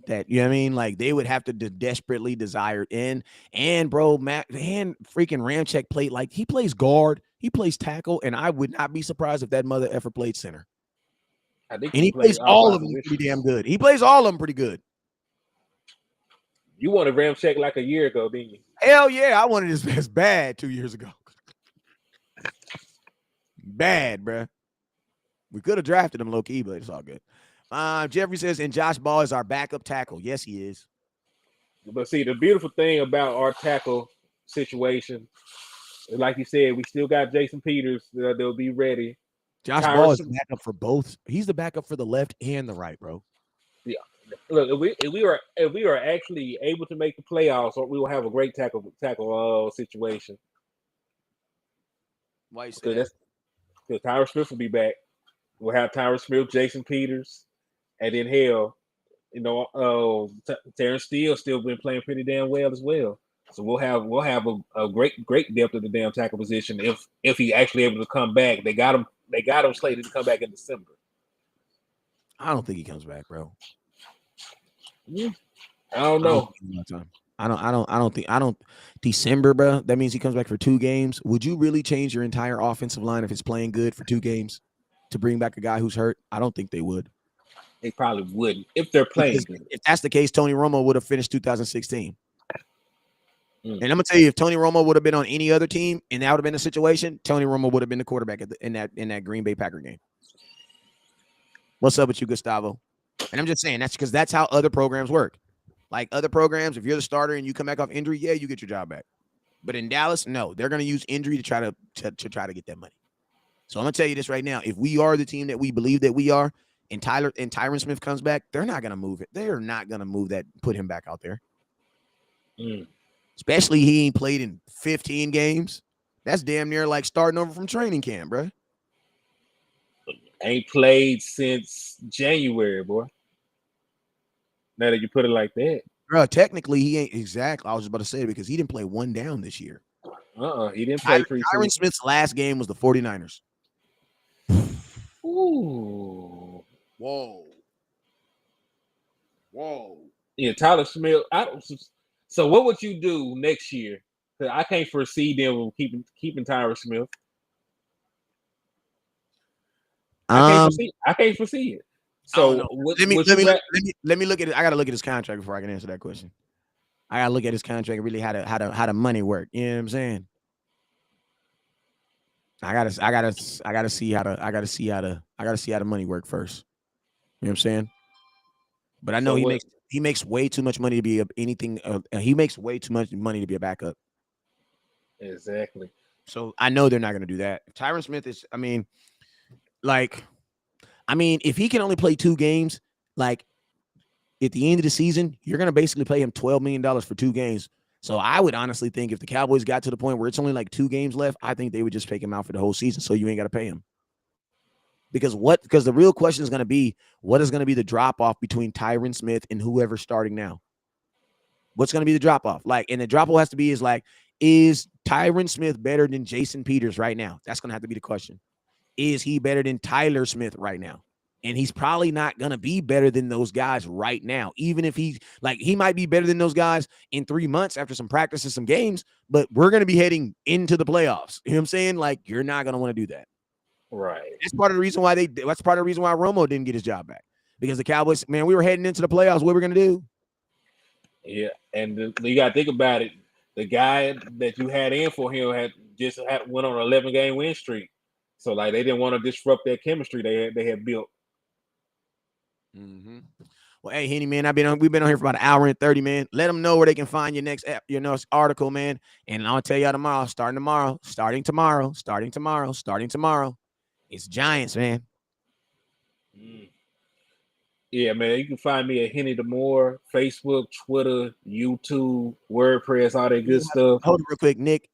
That you know what I mean? Like they would have to desperately desire and bro, Matt and freaking Ramchick played like he plays guard, he plays tackle, and I would not be surprised if that mother ever played center. I think And he he played plays all all five of them pretty damn positions. good. He plays all of them pretty good. You wanted Ramchick like a year ago, didn't you? Hell yeah, I wanted his best bad 2 years ago. Bad, bruh. We could have drafted him low key, but it's all good. Jeffrey says, and Josh Ball is our backup tackle. Yes, he is. But see, the beautiful thing about our tackle situation, like you said, we still got Jason Peters. They'll be ready. Josh Ball is the backup for both. He's the backup for the left and the right, bro. Yeah. Look, if we are actually able to make the playoffs, we will have a great tackle situation. Why you say that? Because Tyron Smith will be back. We'll have Tyron Smith, Jason Peters, and then hell, Terrence Steele still been playing pretty damn well as well. So we'll have a great depth of the damn tackle position if he's actually able to come back. They got him slated to come back in December. I don't think he comes back, bro. Yeah. I don't know. I don't think December, bro. That means he comes back for 2 games. Would you really change your entire offensive line if it's playing good for 2 games to bring back a guy who's hurt? I don't think they would. They probably wouldn't if they're playing good. If that's the case, Tony Romo would have finished 2016. And I'm gonna tell you, if Tony Romo would have been on any other team and that would have been the situation, Tony Romo would have been the quarterback in that Green Bay Packer game. What's up with you, Gustavo? And I'm just saying that's because that's how other programs work. Like other programs, if you're the starter and you come back off injury, yeah, you get your job back. But in Dallas, no, they're going to use injury to try to get that money. So I'm going to tell you this right now: if we are the team that we believe that we are, and Tyron Smith comes back, they're not going to move it. They are not going to move that, put him back out there. Especially he ain't played in 15 games. That's damn near like starting over from training camp, bro. Ain't played since January, boy. Now that you put it like that. Bro, technically he ain't exactly. I was just about to say it because he didn't play 1 down this year. He didn't play preseason. Tyron Smith's last game was the 49ers. Ooh. Whoa. Yeah, Tyler Smith. So what would you do next year? I can't foresee them keeping Tyler Smith. I can't foresee it. So let me look at it. I gotta look at his contract before I can answer that question. I gotta look at his contract and really how the money work. You know what I'm saying? I gotta see how the money work first. You know what I'm saying? But I know he makes way too much money to be anything. He makes way too much money to be a backup. Exactly. So I know they're not gonna do that. Tyron Smith is. If he can only play 2 games, like at the end of the season, you're going to basically pay him $12 million for 2 games. So I would honestly think if the Cowboys got to the point where it's only like 2 games left, I think they would just take him out for the whole season. So you ain't got to pay him. Because the real question is going to be, what is going to be the drop off between Tyron Smith and whoever's starting now? What's going to be the drop off? And the drop off has to be is Tyron Smith better than Jason Peters right now? That's going to have to be the question. Is he better than Tyler Smith right now? And he's probably not going to be better than those guys right now. Even if he might be better than those guys in 3 months after some practice and some games, but we're going to be heading into the playoffs. You know what I'm saying? You're not going to want to do that. Right. That's part of the reason why Romo didn't get his job back. Because the Cowboys, man, we were heading into the playoffs. What we're going to do? Yeah. And you got to think about it. The guy that you had in for him went on an 11-game win streak. So they didn't want to disrupt that chemistry they had built. Mm-hmm. Well, hey, Henny, man, we've been on here for about an hour and 30, man. Let them know where they can find your next article, man. And I'll tell y'all tomorrow, starting tomorrow. It's Giants, man. Yeah, man. You can find me at Henny DeMore, Facebook, Twitter, YouTube, WordPress, all that good stuff. Hold it real quick, Nick,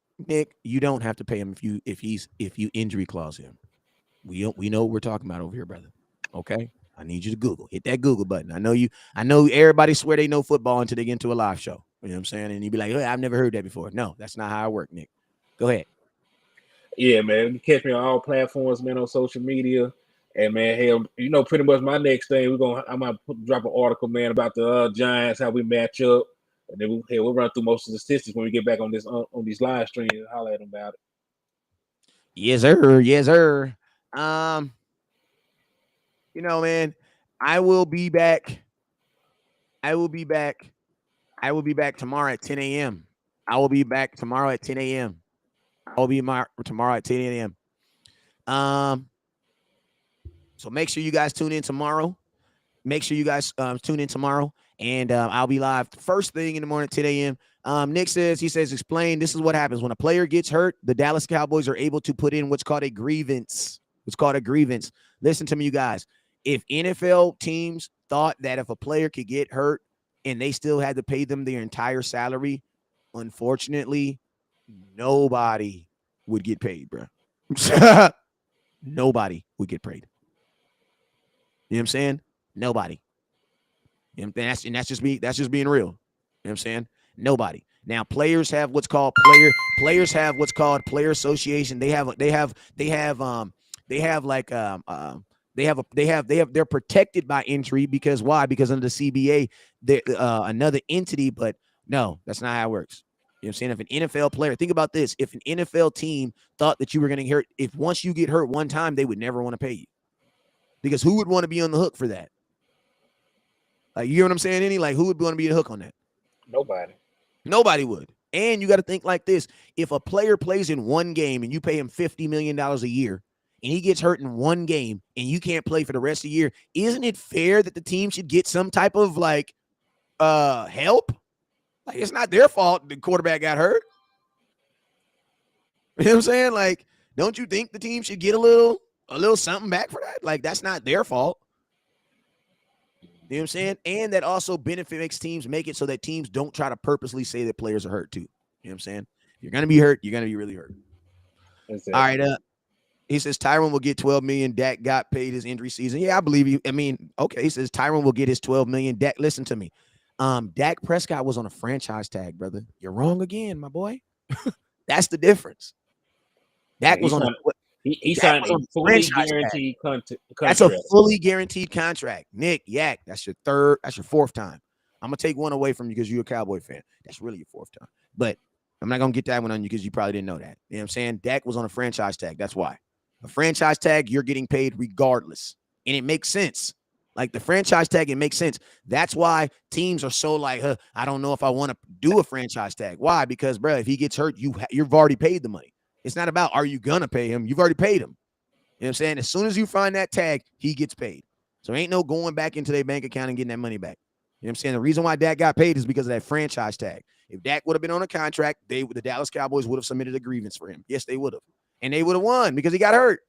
you don't have to pay him if you injury clause him. We know what we're talking about over here, brother. Okay, I need you to hit that Google button. I know everybody swear they know football until they get into a live show. You know what I'm saying? And you'd be like, oh, I've never heard that before. No, that's not how I work, Nick. Go ahead. Yeah, man. You catch me on all platforms, man, on social media. And man, hell, pretty much my next thing I might drop an article, man, about the Giants, how we match up, and then we'll run through most of the statistics when we get back on these live streams and holler at them about it. Yes, sir. Yes, sir. Man, I will be back. I will be back. I will be back tomorrow at 10 a.m. I will be back tomorrow at 10 a.m. I will be tomorrow at 10 a.m. So make sure you guys tune in tomorrow. Make sure you guys tune in tomorrow, and I'll be live first thing in the morning at 10 a.m. Nick says, explain, this is what happens. When a player gets hurt, the Dallas Cowboys are able to put in what's called a grievance. Listen to me, you guys. If NFL teams thought that if a player could get hurt and they still had to pay them their entire salary, unfortunately, nobody would get paid, bro. Nobody would get paid. You know what I'm saying? Nobody. You know what I'm saying? That's just being real. You know what I'm saying? Nobody. Now players have what's called player association. They're protected by injury because why? Because under the CBA, they're another entity, but no, that's not how it works. You know what I'm saying? If an NFL player, think about this, if an NFL team thought that you were going to get hurt, if once you get hurt one time, they would never want to pay you. Because who would want to be on the hook for that? Like, you hear what I'm saying, Any? Like, who would want to be the hook on that? Nobody would. And you got to think like this. If a player plays in one game and you pay him $50 million a year and he gets hurt in one game and you can't play for the rest of the year, isn't it fair that the team should get some type of, like, help? Like, it's not their fault the quarterback got hurt. You know what I'm saying? Like, don't you think the team should get a little something back for that? Like, that's not their fault. You know what I'm saying? And that also makes teams make it so that teams don't try to purposely say that players are hurt too. You know what I'm saying? If you're going to be hurt, you're going to be really hurt. Exactly. All right. He says Tyron will get $12 million. Dak got paid his injury season. Yeah, I believe you. I mean, okay. He says Tyron will get his $12 million. Dak, listen to me. Dak Prescott was on a franchise tag, brother. You're wrong again, my boy. That's the difference. Dak was on a He signed a fully guaranteed contract. That's a fully guaranteed contract. Nick, Yak, that's your fourth time. I'm going to take one away from you because you're a Cowboy fan. That's really your fourth time. But I'm not going to get that one on you because you probably didn't know that. You know what I'm saying? Dak was on a franchise tag. That's why. A franchise tag, you're getting paid regardless. And it makes sense. Like the franchise tag, it makes sense. That's why teams are so like, I don't know if I want to do a franchise tag. Why? Because, bro, if he gets hurt, you've already paid the money. It's not about are you going to pay him? You've already paid him. You know what I'm saying? As soon as you find that tag, he gets paid. So ain't no going back into their bank account and getting that money back. You know what I'm saying? The reason why Dak got paid is because of that franchise tag. If Dak would have been on a contract, the Dallas Cowboys would have submitted a grievance for him. Yes, they would have. And they would have won because he got hurt.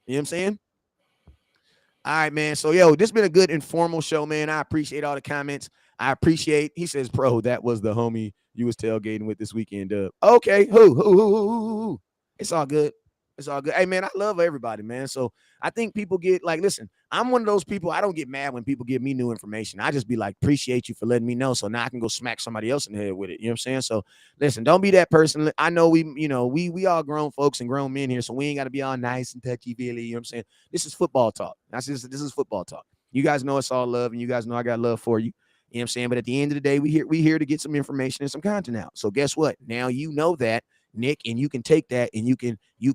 You know what I'm saying? All right, man. So, this has been a good informal show, man. I appreciate all the comments. He says, bro, that was the homie you was tailgating with this weekend. Okay, who? It's all good. It's all good. Hey, man, I love everybody, man. So I think people get like, listen, I'm one of those people. I don't get mad when people give me new information. I just be like, appreciate you for letting me know. So now I can go smack somebody else in the head with it. You know what I'm saying? So listen, don't be that person. I know we all grown folks and grown men here. So we ain't got to be all nice and touchy feely. You know what I'm saying? This is football talk. This is football talk. You guys know it's all love and you guys know I got love for you. You know what I'm saying? But at the end of the day, we here to get some information and some content out. So guess what? Now you know that, Nick, and you can take that and you can do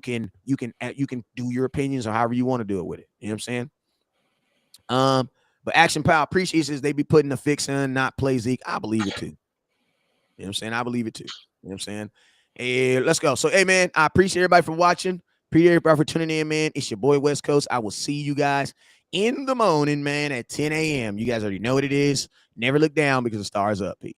your opinions or however you want to do it with it. You know what I'm saying? But Action Power appreciates they be putting a fix in, not play Zeke. I believe it too. You know what I'm saying? I believe it too. You know what I'm saying? Hey, let's go. So, hey, man, I appreciate everybody for watching. Appreciate everybody for tuning in, man. It's your boy West Coast. I will see you guys in the morning, man, at 10 a.m. You guys already know what it is. Never look down because the stars up. Peace.